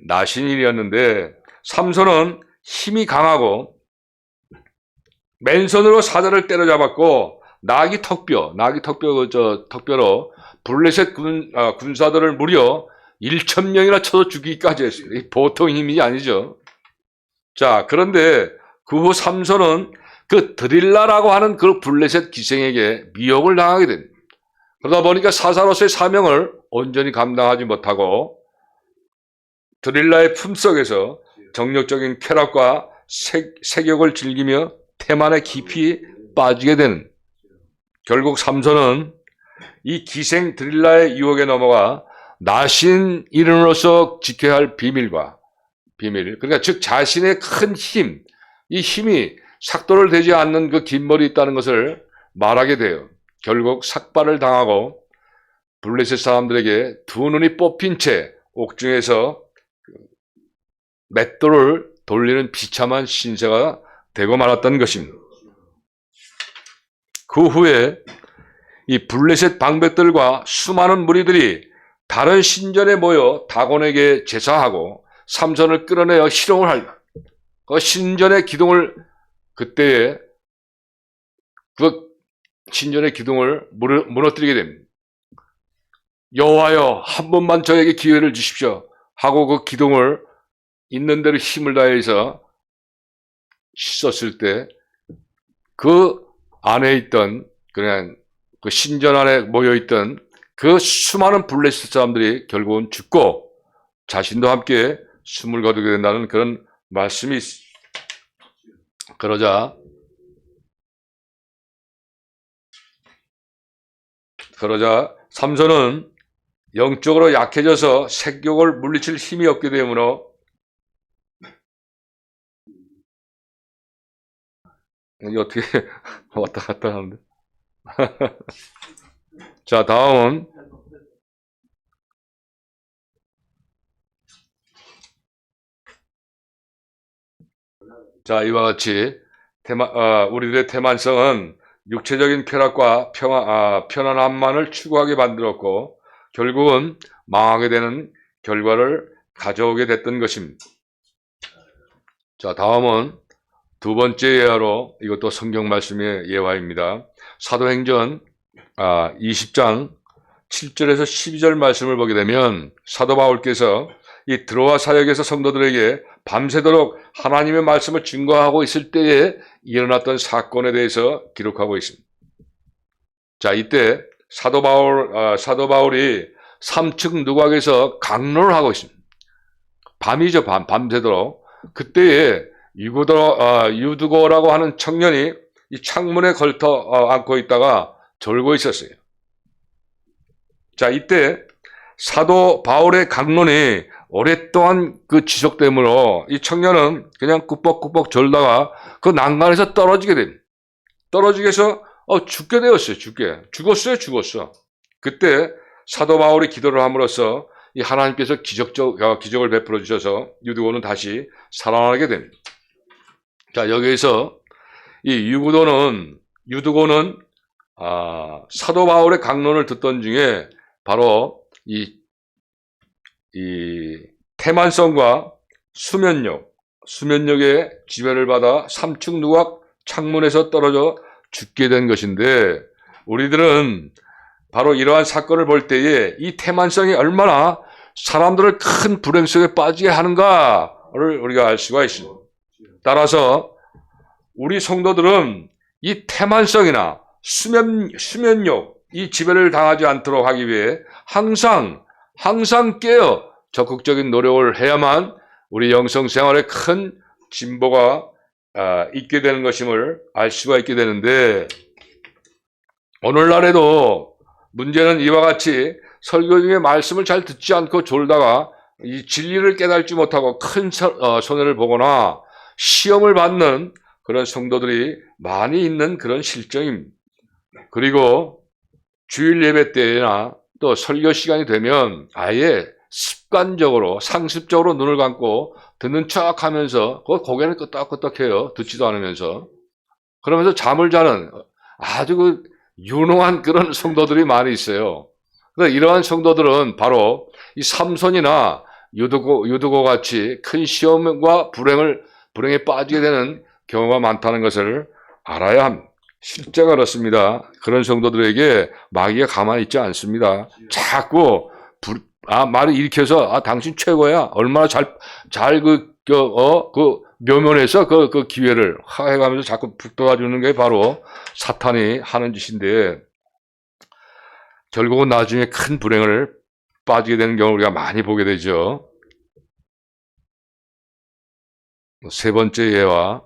S1: 나신인이었는데, 삼손은 힘이 강하고 맨손으로 사자를 때려잡았고 나귀 턱뼈로 블레셋 군사들을 무려 1,000명이나 쳐서 죽이기까지 했습니다. 보통 힘이 아니죠. 자, 그런데 그 후 삼손은 그 드릴라라고 하는 그 블레셋 기생에게 미혹을 당하게 됩니다. 그러다 보니까 사사로서의 사명을 온전히 감당하지 못하고 드릴라의 품속에서 정력적인 쾌락과 색욕을 즐기며 태만에 깊이 빠지게 되는, 결국 삼손은 이 기생 드릴라의 유혹에 넘어가 나신인으로서 지켜야 할 비밀, 그러니까 즉 자신의 큰 힘, 이 힘이 삭도를 대지 않는 그 긴 머리 있다는 것을 말하게 돼요. 결국 삭발을 당하고 블레셋 사람들에게 두 눈이 뽑힌 채 옥중에서 맷돌을 돌리는 비참한 신세가 되고 말았던 것입니다. 그 후에 이 블레셋 방백들과 수많은 무리들이 다른 신전에 모여 다곤에게 제사하고 삼손을 끌어내어 희롱을 하여 그 신전의 기둥을 그때에 그 신전의 기둥을 무너뜨리게 됩니다. 여호와여, 한 번만 저에게 기회를 주십시오 하고 그 기둥을 있는 대로 힘을 다해서 씻었을 때 그 안에 있던 그냥 그 신전 안에 모여있던 그 수많은 블레셋 사람들이 결국은 죽고 자신도 함께 숨을 거두게 된다는 그런 말씀이 그러자 삼손은 영적으로 약해져서 색욕을 물리칠 힘이 없게 되므로 이게 어떻게 왔다 갔다 하는데 자, 다음은 자, 이와 같이 우리들의 태만성은 육체적인 쾌락과 편안함만을 추구하게 만들었고 결국은 망하게 되는 결과를 가져오게 됐던 것입니다. 자, 다음은 두 번째 예화로, 이것도 성경 말씀의 예화입니다. 사도행전 20장 7절에서 12절 말씀을 보게 되면 사도 바울께서 이 드로아 사역에서 성도들에게 밤새도록 하나님의 말씀을 증거하고 있을 때에 일어났던 사건에 대해서 기록하고 있습니다. 자, 이때 사도 바울이 3층 누각에서 강론을 하고 있습니다. 밤이죠, 밤새도록. 그때에 유두고라고 하는 청년이 이 창문에 걸터 앉고 있다가 졸고 있었어요. 자, 이때 사도 바울의 강론이 오랫동안 지속되므로 이 청년은 그냥 꾸벅꾸벅 졸다가 그 난간에서 떨어지게 됩니다. 떨어지게 해서 죽게 되었어요. 죽었어. 그때 사도 바울이 기도를 함으로써 이 하나님께서 기적을 베풀어 주셔서 유두고는 다시 살아나게 됩니다. 자, 여기에서 이 유두고는 사도 바울의 강론을 듣던 중에 바로 이 태만성과 수면력의 지배를 받아 3층 누각 창문에서 떨어져 죽게 된 것인데, 우리들은 바로 이러한 사건을 볼 때에 이 태만성이 얼마나 사람들을 큰 불행 속에 빠지게 하는가를 우리가 알 수가 있습니다. 따라서 우리 성도들은 이 태만성이나 수면력, 이 지배를 당하지 않도록 하기 위해 항상 깨어 적극적인 노력을 해야만 우리 영성생활에 큰 진보가 있게 되는 것임을 알 수가 있게 되는데, 오늘날에도 문제는 이와 같이 설교 중에 말씀을 잘 듣지 않고 졸다가 이 진리를 깨닫지 못하고 큰 손해를 보거나 시험을 받는 그런 성도들이 많이 있는 그런 실정입니다. 그리고 주일 예배 때나 또 설교 시간이 되면 아예 습관적으로 상습적으로 눈을 감고 듣는 척 하면서 고개는 끄덕끄덕해요. 듣지도 않으면서. 그러면서 잠을 자는 아주 유능한 그런 성도들이 많이 있어요. 그러니까 이러한 성도들은 바로 이 삼손이나 유두고 같이 큰 시험과 불행에 빠지게 되는 경우가 많다는 것을 알아야 합니다. 실제가 그렇습니다. 그런 성도들에게 마귀가 가만히 있지 않습니다. 자꾸 말을 일으켜서 당신 최고야. 얼마나 묘면에서 그 기회를 해가면서 자꾸 북돋아주는 게 바로 사탄이 하는 짓인데, 결국은 나중에 큰 불행을 빠지게 되는 경우를 우리가 많이 보게 되죠. 세 번째 예화.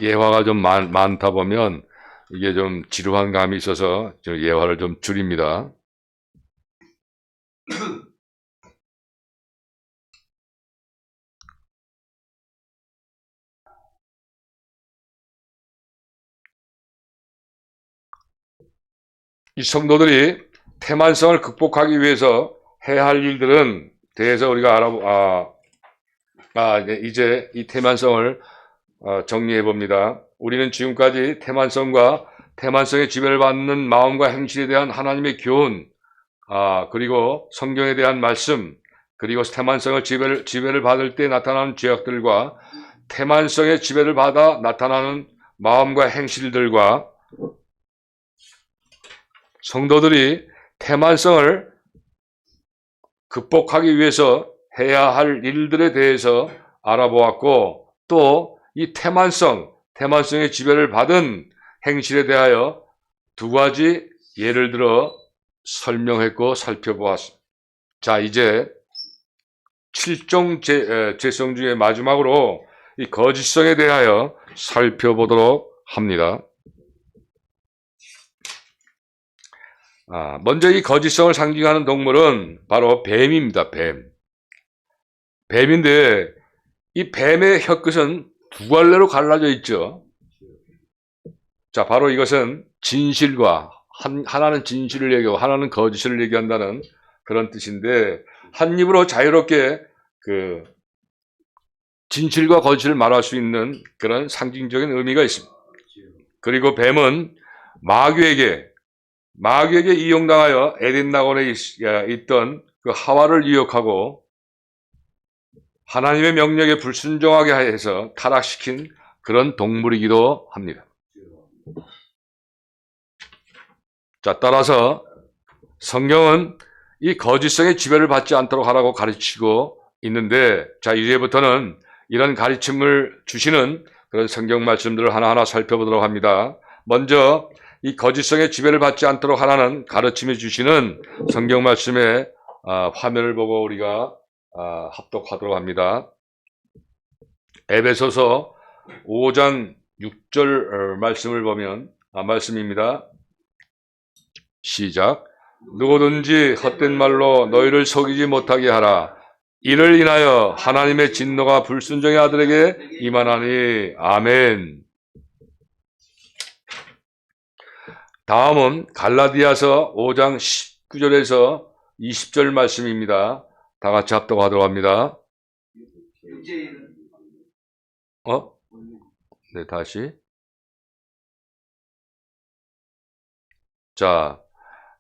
S1: 예화가 좀 많다 보면 이게 좀 지루한 감이 있어서 예화를 좀 줄입니다. 이 성도들이 태만성을 극복하기 위해서 해야 할 일들은 대해서 우리가 이제 이 태만성을 정리해 봅니다. 우리는 지금까지 태만성과 태만성의 지배를 받는 마음과 행실에 대한 하나님의 교훈, 그리고 성경에 대한 말씀, 그리고 태만성을 지배를 받을 때 나타나는 죄악들과 태만성의 지배를 받아 나타나는 마음과 행실들과 성도들이 태만성을 극복하기 위해서 해야 할 일들에 대해서 알아보았고, 또 이 태만성의 지배를 받은 행실에 대하여 두 가지 예를 들어 설명했고 살펴보았습니다. 자, 이제 7종 죄성 중에 마지막으로 이 거짓성에 대하여 살펴보도록 합니다. 먼저 이 거짓성을 상징하는 동물은 바로 뱀입니다. 뱀인데 이 뱀의 혀끝은 두 갈래로 갈라져 있죠. 자, 바로 이것은 진실과 하나는 진실을 얘기하고 하나는 거짓을 얘기한다는 그런 뜻인데, 한 입으로 자유롭게 그 진실과 거짓을 말할 수 있는 그런 상징적인 의미가 있습니다. 그리고 뱀은 마귀에게 이용당하여 에덴 낙원에 있던 그 하와를 유혹하고 하나님의 명령에 불순종하게 해서 타락시킨 그런 동물이기도 합니다. 자, 따라서 성경은 이 거짓성의 지배를 받지 않도록 하라고 가르치고 있는데, 자, 이제부터는 이런 가르침을 주시는 그런 성경 말씀들을 하나하나 살펴보도록 합니다. 먼저 이 거짓성의 지배를 받지 않도록 하라는 가르침을 주시는 성경 말씀의 화면을 보고 우리가 합독하도록 합니다. 에베소서 5장 6절 말씀을 보면 말씀입니다. 시작. 누구든지 헛된 말로 너희를 속이지 못하게 하라. 이를 인하여 하나님의 진노가 불순종의 아들에게 임하나니. 아멘. 다음은 갈라디아서 5장 19절에서 20절 말씀입니다. 다 같이 합독하도록 합니다. 네, 다시. 자,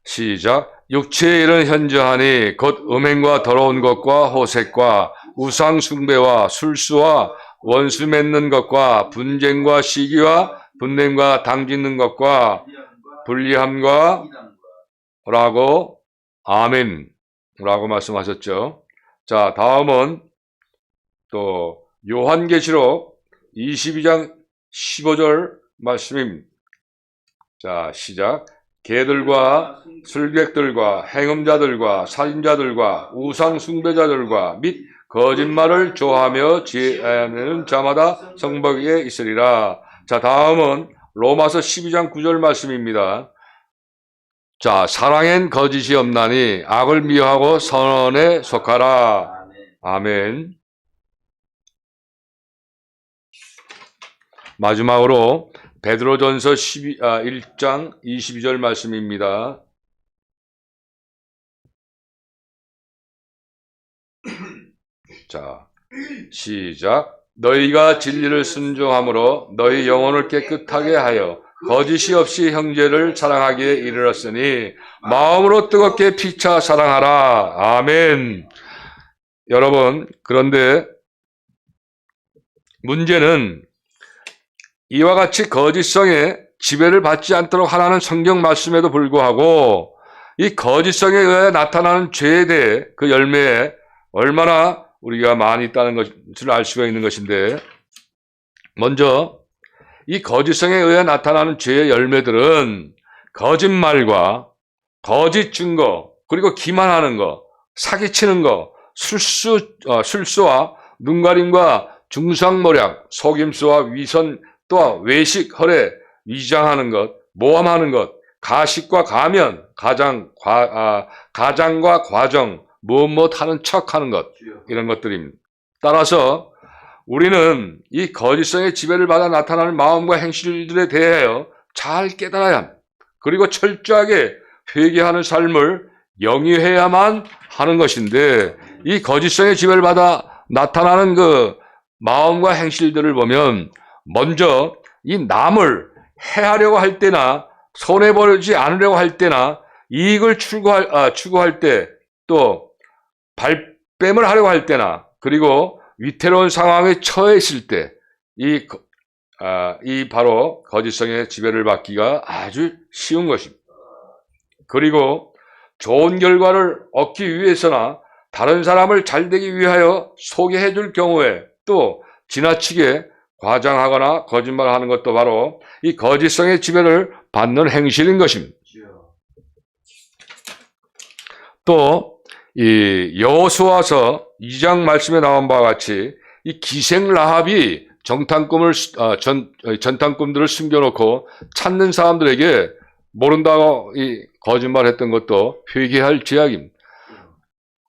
S1: 시작. 육체의 일은 현저하니 곧 음행과 더러운 것과 호색과 우상 숭배와 술수와 원수 맺는 것과 분쟁과 시기와 분냄과 당짓는 것과 불리함과 라고 아멘 라고 말씀하셨죠. 자, 다음은 또 요한계시록 22장 15절 말씀입니다. 자, 시작. 개들과 술객들과 행음자들과 살인자들과 우상 숭배자들과 및 거짓말을 좋아하며 지혜하는 자마다 성벽에 있으리라. 자, 다음은 로마서 12장 9절 말씀입니다. 자, 사랑엔 거짓이 없나니 악을 미워하고 선언에 속하라. 아멘. 마지막으로 베드로전서 1장 22절 말씀입니다. 자, 시작. 너희가 진리를 순종함으로 너희 영혼을 깨끗하게 하여 거짓이 없이 형제를 사랑하기에 이르렀으니 마음으로 뜨겁게 피차 사랑하라. 아멘. 여러분, 그런데 문제는 이와 같이 거짓성에 지배를 받지 않도록 하라는 성경 말씀에도 불구하고 이 거짓성에 의해 나타나는 죄에 대해 그 열매에 얼마나 우리가 많이 있다는 것을 알 수가 있는 것인데, 먼저 이 거짓성에 의해 나타나는 죄의 열매들은 거짓말과 거짓 증거, 그리고 기만하는 것, 사기치는 것, 술수와 눈가림과 중상모략, 속임수와 위선, 또 외식, 허례, 위장하는 것, 모함하는 것, 가식과 가면, 가장과 과정, 무엇 하는 척하는 것, 이런 것들입니다. 따라서 우리는 이 거짓성의 지배를 받아 나타나는 마음과 행실들에 대하여 잘 깨달아야 합니다. 그리고 철저하게 회개하는 삶을 영위해야만 하는 것인데, 이 거짓성의 지배를 받아 나타나는 그 마음과 행실들을 보면 먼저 이 남을 해하려고 할 때나 손해보지 않으려고 할 때나 이익을 추구할 때, 또 발뺌을 하려고 할 때나, 그리고 위태로운 상황에 처해 있을 때, 이 바로 거짓성의 지배를 받기가 아주 쉬운 것입니다. 그리고 좋은 결과를 얻기 위해서나 다른 사람을 잘되기 위하여 소개해 줄 경우에 또 지나치게 과장하거나 거짓말하는 것도 바로 이 거짓성의 지배를 받는 행실인 것입니다. 또 이 여호수아서 2장 말씀에 나온 바와 같이 이 기생 라합이 전탄꿈들을 숨겨놓고 찾는 사람들에게 모른다고 이 거짓말했던 것도 회개할 죄악입니다.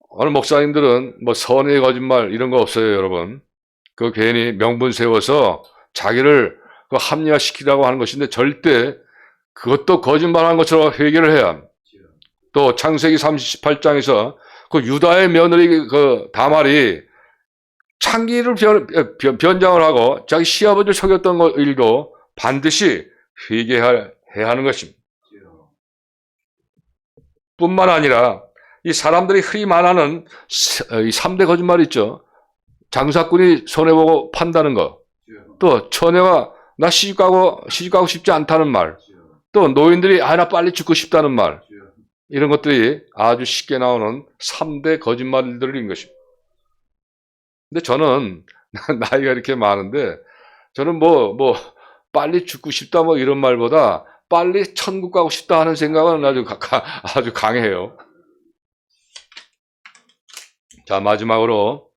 S1: 어느 목사님들은 뭐 선의 거짓말 이런 거 없어요, 여러분. 그 괜히 명분 세워서 자기를 합리화시키라고 하는 것인데 절대 그것도 거짓말한 것처럼 회개를 해야 합니다. 또 창세기 38장에서 그 유다의 며느리 그 다말이 창기를 변장을 하고 자기 시아버지를 속였던 일도 반드시 회개해야 하는 것입니다. 뿐만 아니라 이 사람들이 흔히 말하는 이 3대 거짓말 있죠. 장사꾼이 손해보고 판다는 거. 또 처녀가 나 시집가고 싶지 않다는 말. 또 노인들이 나 빨리 죽고 싶다는 말. 이런 것들이 아주 쉽게 나오는 3대 거짓말들인 것입니다. 근데 저는 나이가 이렇게 많은데 저는 빨리 죽고 싶다 이런 말보다 빨리 천국 가고 싶다 하는 생각은 아주 강해요. 자, 마지막으로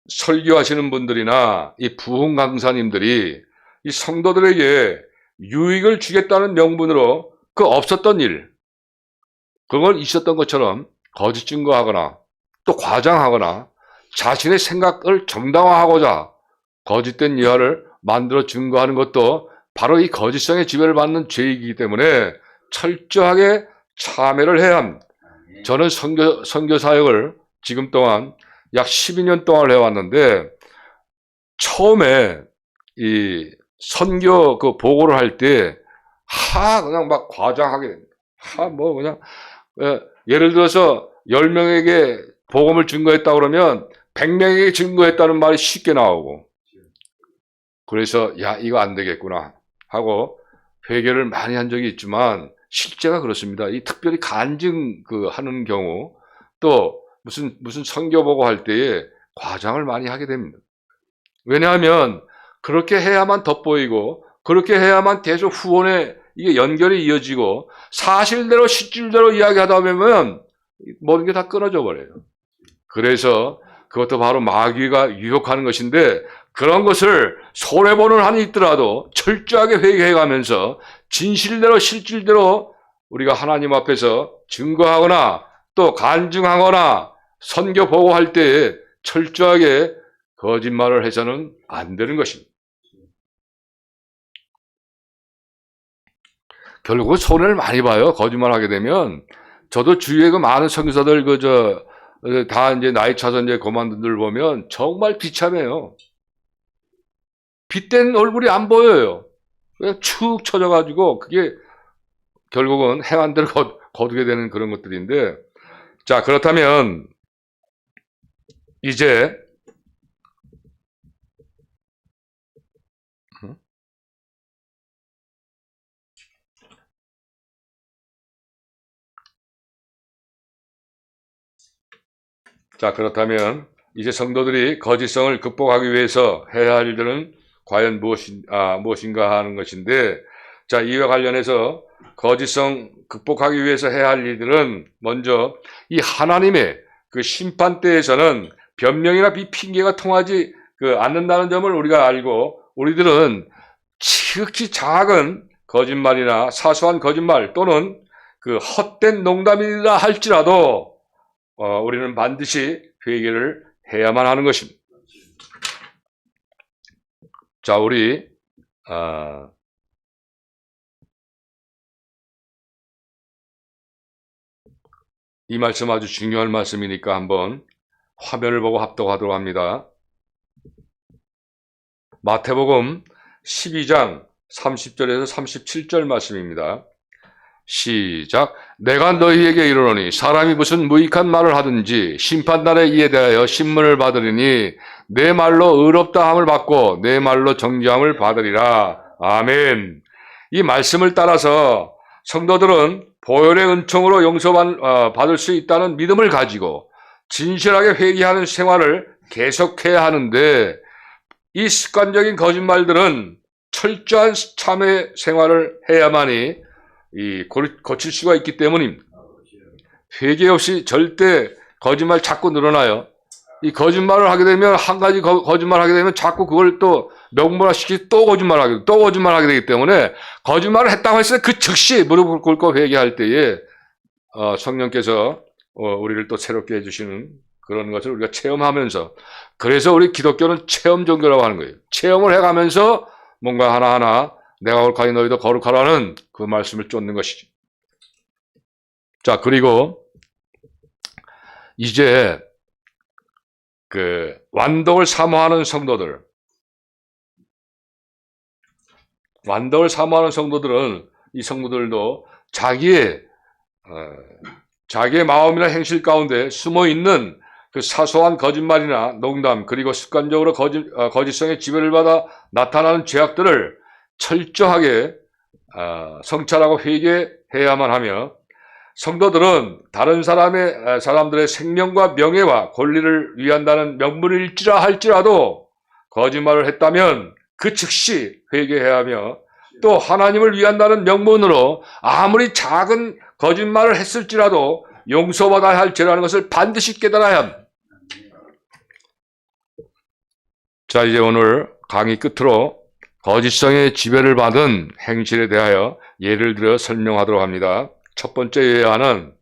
S1: 설교하시는 분들이나 이 부흥 강사님들이 이 성도들에게 유익을 주겠다는 명분으로 그 없었던 일, 그걸 있었던 것처럼 거짓 증거하거나 또 과장하거나 자신의 생각을 정당화하고자 거짓된 이화를 만들어 증거하는 것도 바로 이 거짓성의 지배를 받는 죄이기 때문에 철저하게 참회를 해야 합니다. 저는 선교 사역을 지금 동안 약 12년 동안 해왔는데 처음에 이 선교 그 보고를 할 때 그냥 막 과장하게 됩니다. 그냥 예를 들어서 10명에게 복음을 증거했다 그러면 100명에게 증거했다는 말이 쉽게 나오고 그래서 이거 안 되겠구나 하고 회개를 많이 한 적이 있지만 실제가 그렇습니다. 이 특별히 간증 하는 경우 또 무슨 선교 보고 할 때에 과장을 많이 하게 됩니다. 왜냐하면 그렇게 해야만 덧보이고 그렇게 해야만 계속 후원에 이게 연결이 이어지고 사실대로 실질대로 이야기하다 보면 모든 게 다 끊어져 버려요. 그래서 그것도 바로 마귀가 유혹하는 것인데 그런 것을 손해보는 한이 있더라도 철저하게 회개해가면서 진실대로 실질대로 우리가 하나님 앞에서 증거하거나 또 간증하거나 선교 보고할 때에 철저하게 거짓말을 해서는 안 되는 것입니다. 결국 손해를 많이 봐요. 거짓말하게 되면. 저도 주위에 많은 선교사들 다 이제 나이 차서 이제 그만둔들 보면 정말 비참해요. 빗댄 얼굴이 안 보여요. 그냥 축 처져가지고 그게 결국은 행한 대로 거두게 되는 그런 것들인데, 자, 그렇다면 이제 성도들이 거짓성을 극복하기 위해서 해야 할 일들은 과연 무엇인가 하는 것인데, 자, 이와 관련해서 거짓성 극복하기 위해서 해야 할 일들은 먼저 이 하나님의 그 심판대에서는 변명이나 핑계가 통하지 않는다는 점을 우리가 알고, 우리들은 지극히 작은 거짓말이나 사소한 거짓말 또는 헛된 농담이라 할지라도 우리는 반드시 회개를 해야만 하는 것입니다. 자, 우리 이 말씀 아주 중요한 말씀이니까 한번 화면을 보고 합독하도록 합니다. 마태복음 12장 30절에서 37절 말씀입니다. 시작. 내가 너희에게 이르노니 사람이 무슨 무익한 말을 하든지 심판날에 이에 대하여 신문을 받으리니 내 말로 의롭다 함을 받고 내 말로 정죄함을 받으리라. 아멘. 이 말씀을 따라서 성도들은 보혈의 은총으로 용서받을 수 있다는 믿음을 가지고 진실하게 회개하는 생활을 계속해야 하는데, 이 습관적인 거짓말들은 철저한 참회 생활을 해야만이 고칠 수가 있기 때문입니다. 회개 없이 절대 거짓말 자꾸 늘어나요. 이 거짓말을 하게 되면, 한 가지 거짓말 하게 되면 자꾸 그걸 또 명문화시키고 또 거짓말하게 되기 때문에, 거짓말을 했다고 했을 때 그 즉시 무릎을 꿇고 회개할 때에 성령께서 우리를 또 새롭게 해주시는 그런 것을 우리가 체험하면서, 그래서 우리 기독교는 체험 종교라고 하는 거예요. 체험을 해가면서 뭔가 하나하나 내가 거룩하니 너희도 거룩하라는 그 말씀을 쫓는 것이죠. 자, 그리고 이제 그 완덕을 사모하는 성도들은, 이 성도들도 자기의 마음이나 행실 가운데 숨어있는 그 사소한 거짓말이나 농담, 그리고 습관적으로 거짓성의 지배를 받아 나타나는 죄악들을 철저하게 성찰하고 회개해야만 하며, 성도들은 다른 사람들의 생명과 명예와 권리를 위한다는 명분일지라 할지라도 거짓말을 했다면 그 즉시 회개해야 하며, 또 하나님을 위한다는 명분으로 아무리 작은 거짓말을 했을지라도 용서받아야 할 죄라는 것을 반드시 깨달아야 합니다. 자, 이제 오늘 강의 끝으로 거짓성의 지배를 받은 행실에 대하여 예를 들어 설명하도록 합니다. 첫 번째 예화는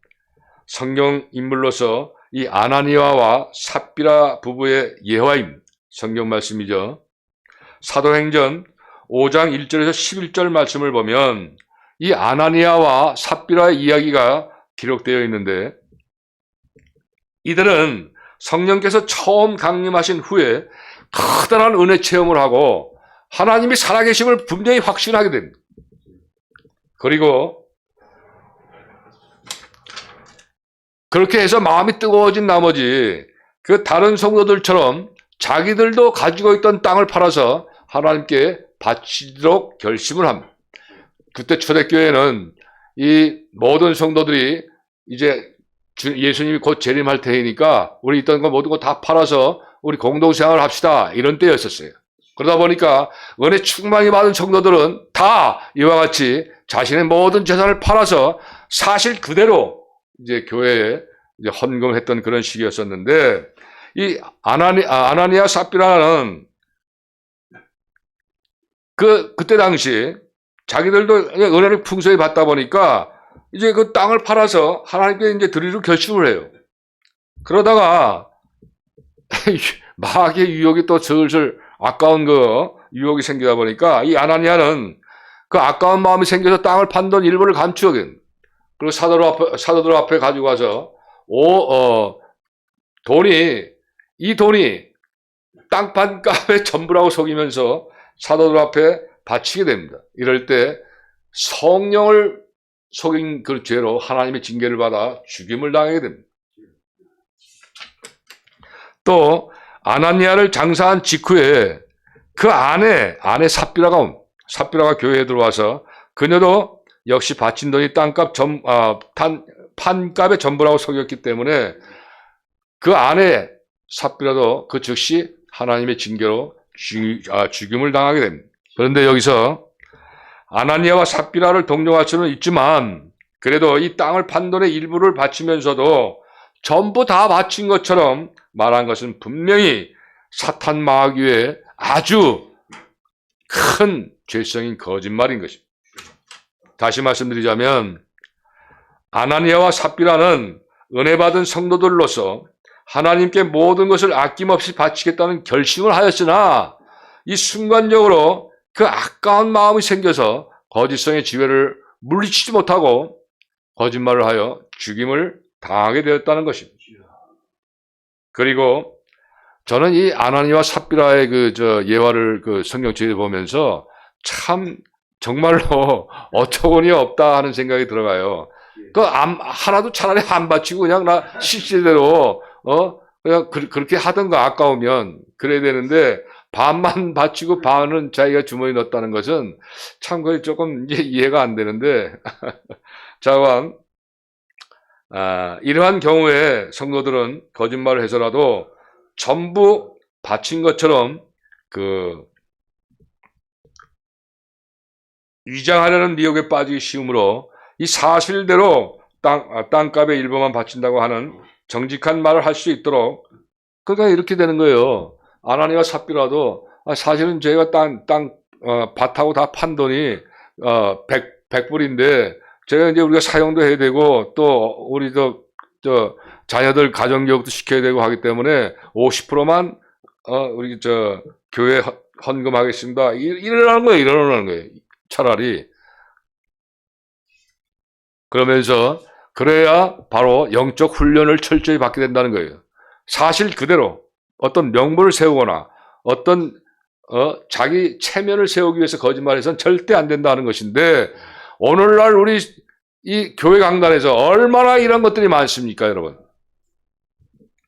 S1: 성경 인물로서 이 아나니아와 삽비라 부부의 예화입니다. 성경 말씀이죠. 사도행전 5장 1절에서 11절 말씀을 보면 이 아나니아와 삽비라의 이야기가 기록되어 있는데, 이들은 성령께서 처음 강림하신 후에 커다란 은혜 체험을 하고 하나님이 살아계심을 분명히 확신하게 됩니다. 그리고 그렇게 해서 마음이 뜨거워진 나머지 그 다른 성도들처럼 자기들도 가지고 있던 땅을 팔아서 하나님께 바치도록 결심을 합니다. 그때 초대교회는 이 모든 성도들이 이제 예수님이 곧 재림할 테니까 우리 있던 거 모든 거 다 팔아서 우리 공동생활을 합시다, 이런 때였었어요. 그러다 보니까 은혜 충만히 받은 성도들은 다 이와 같이 자신의 모든 재산을 팔아서 사실 그대로 이제 교회에 이제 헌금했던 그런 시기였었는데, 이 아나니아 삽비라는 그때 당시 자기들도 은혜를 풍성히 받다 보니까 이제 그 땅을 팔아서 하나님께 이제 드리기로 결심을 해요. 그러다가 마귀의 유혹이 또 슬슬 아까운 유혹이 생기다 보니까 이 아나니아는 그 아까운 마음이 생겨서 땅을 판 돈 일부를 감추게, 그리고 사도들 앞에 가지고 와서 이 돈이 땅판 값의 전부라고 속이면서 사도들 앞에 바치게 됩니다. 이럴 때 성령을 속인 그 죄로 하나님의 징계를 받아 죽임을 당하게 됩니다. 또 아나니아를 장사한 직후에 그 아내 삽비라가 교회에 들어와서 그녀도 역시 바친 돈이 땅값 판값의 전부라고 속였기 때문에 그 아내 삽비라도 그 즉시 하나님의 징계로 죽임을 당하게 됩니다. 그런데 여기서 아나니아와 삽비라를 동정할 수는 있지만, 그래도 이 땅을 판 돈의 일부를 바치면서도 전부 다 바친 것처럼 말한 것은 분명히 사탄 마귀의 아주 큰 죄성인 거짓말인 것입니다. 다시 말씀드리자면 아나니아와 삽비라는 은혜 받은 성도들로서 하나님께 모든 것을 아낌없이 바치겠다는 결심을 하였으나, 이 순간적으로 그 아까운 마음이 생겨서 거짓성의 지배를 물리치지 못하고 거짓말을 하여 죽임을 당하게 되었다는 것입니다. 그리고 저는 이 아나니아와 삽비라의 예화를 성경책에 보면서 참 정말로 어처구니 없다 하는 생각이 들어가요. 하나도 차라리 안 바치고 그냥 나 실제대로, 그냥 그렇게 하던가 아까우면 그래야 되는데, 반만 바치고 반은 자기가 주머니에 넣었다는 것은 참 거의 조금 이제 이해가 안 되는데, 자, 이러한 경우에 성도들은 거짓말을 해서라도 전부 바친 것처럼 위장하려는 미혹에 빠지기 쉬우므로 이 사실대로 땅값의 일부만 바친다고 하는 정직한 말을 할 수 있도록, 그러니까 이렇게 되는 거예요. 아나니와 삽비라도 사실은 저희가 밭하고 다 판 돈이 100불인데 제가 이제 우리가 사용도 해야 되고 또 우리 자녀들 가정교육도 시켜야 되고 하기 때문에 50%만 우리 교회 헌금하겠습니다. 이러는 거예요. 차라리. 그러면서 그래야 바로 영적 훈련을 철저히 받게 된다는 거예요. 사실 그대로 어떤 명분을 세우거나 어떤 자기 체면을 세우기 위해서 거짓말해서는 절대 안 된다는 것인데, 오늘날 우리 이 교회 강단에서 얼마나 이런 것들이 많습니까, 여러분?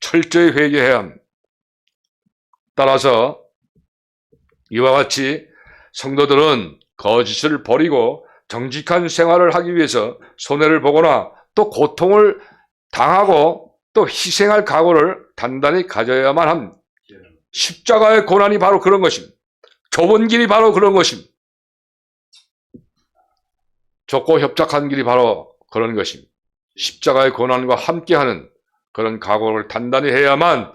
S1: 철저히 회개해야 합니다. 따라서 이와 같이 성도들은 거짓을 버리고 정직한 생활을 하기 위해서 손해를 보거나 또 고통을 당하고 또 희생할 각오를 단단히 가져야만 합니다. 십자가의 고난이 바로 그런 것입니다. 좁은 길이 바로 그런 것입니다. 좁고 협착한 길이 바로 그런 것입니다. 십자가의 고난과 함께하는 그런 각오를 단단히 해야만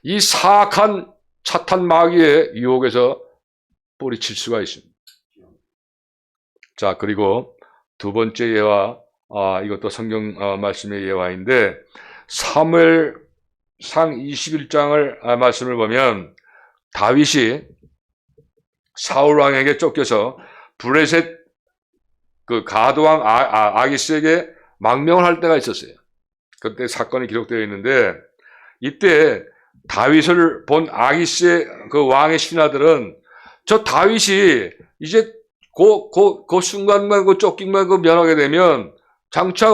S1: 이 사악한 차탄 마귀의 유혹에서 뿌리칠 수가 있습니다. 자, 그리고 두 번째 예화, 이것도 성경 말씀의 예화인데, 사무엘상 21장을 말씀을 보면 다윗이 사울 왕에게 쫓겨서 블레셋 가드왕 아기스에게 망명을 할 때가 있었어요. 그때 사건이 기록되어 있는데, 이때 다윗을 본 아기스의 그 왕의 신하들은 저 다윗이 이제 그 순간만 쫓김만 면하게 되면 장차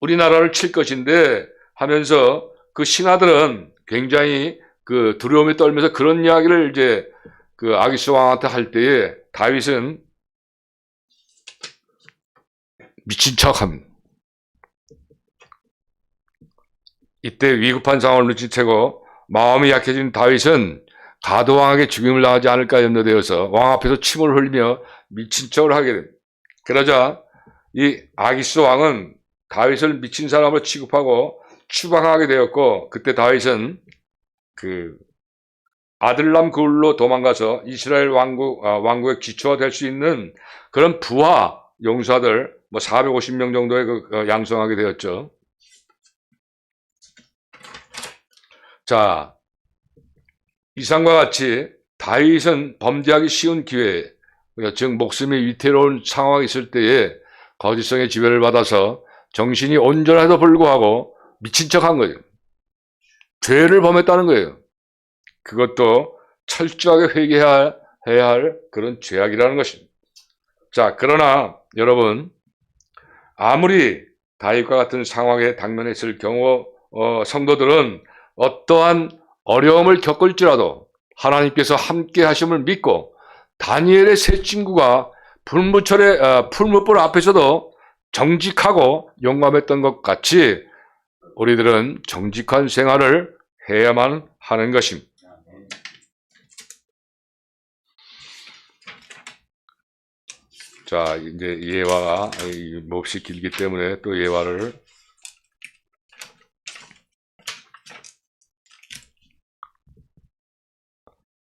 S1: 우리나라를 칠 것인데 하면서 그 신하들은 굉장히 두려움에 떨면서 그런 이야기를 이제 아기스 왕한테 할 때에 다윗은 미친 척합니다. 이때 위급한 상황을 눈치채고 마음이 약해진 다윗은 가드왕에게 죽임을 당하지 않을까 염려되어서 왕 앞에서 침을 흘리며 미친 척을 하게 됩니다. 그러자 이 아기스 왕은 다윗을 미친 사람으로 취급하고 추방하게 되었고, 그때 다윗은 아들람 굴로 도망가서 이스라엘 왕국의 기초가 될 수 있는 그런 부하 용사들 450명 정도의 양성하게 되었죠. 자, 이상과 같이 다윗은 범죄하기 쉬운 기회에, 즉 목숨이 위태로운 상황이 있을 때에 거짓성의 지배를 받아서 정신이 온전해도 불구하고 미친 척한 거예요. 죄를 범했다는 거예요. 그것도 철저하게 회개해야 할 그런 죄악이라는 것입니다. 자, 그러나 여러분, 아무리 다윗과 같은 상황에 당면했을 경우 성도들은 어떠한 어려움을 겪을지라도 하나님께서 함께 하심을 믿고, 다니엘의 세 친구가 풀무불 앞에서도 정직하고 용감했던 것 같이 우리들은 정직한 생활을 해야만 하는 것입니다. 자, 이제 예화가 몹시 길기 때문에 또 예화를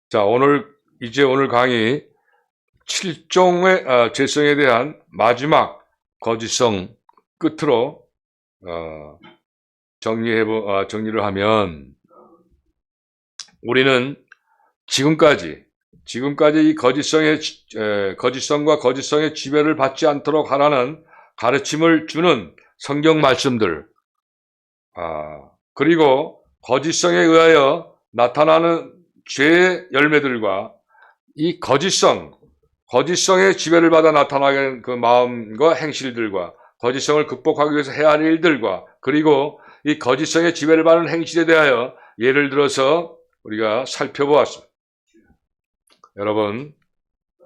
S1: 자, 오늘 강의 7종의 죄성에 대한 마지막 거짓성 끝으로 정리를 하면, 우리는 지금까지 이 거짓성과 거짓성의 지배를 받지 않도록 하라는 가르침을 주는 성경 말씀들, 그리고 거짓성에 의하여 나타나는 죄의 열매들과 이 거짓성의 지배를 받아 나타나는 그 마음과 행실들과 거짓성을 극복하기 위해서 해야 할 일들과 그리고 이 거짓성의 지배를 받는 행실에 대하여 예를 들어서 우리가 살펴보았습니다. 여러분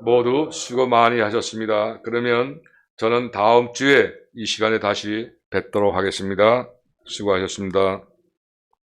S1: 모두 수고 많이 하셨습니다. 그러면 저는 다음 주에 이 시간에 다시 뵙도록 하겠습니다. 수고하셨습니다.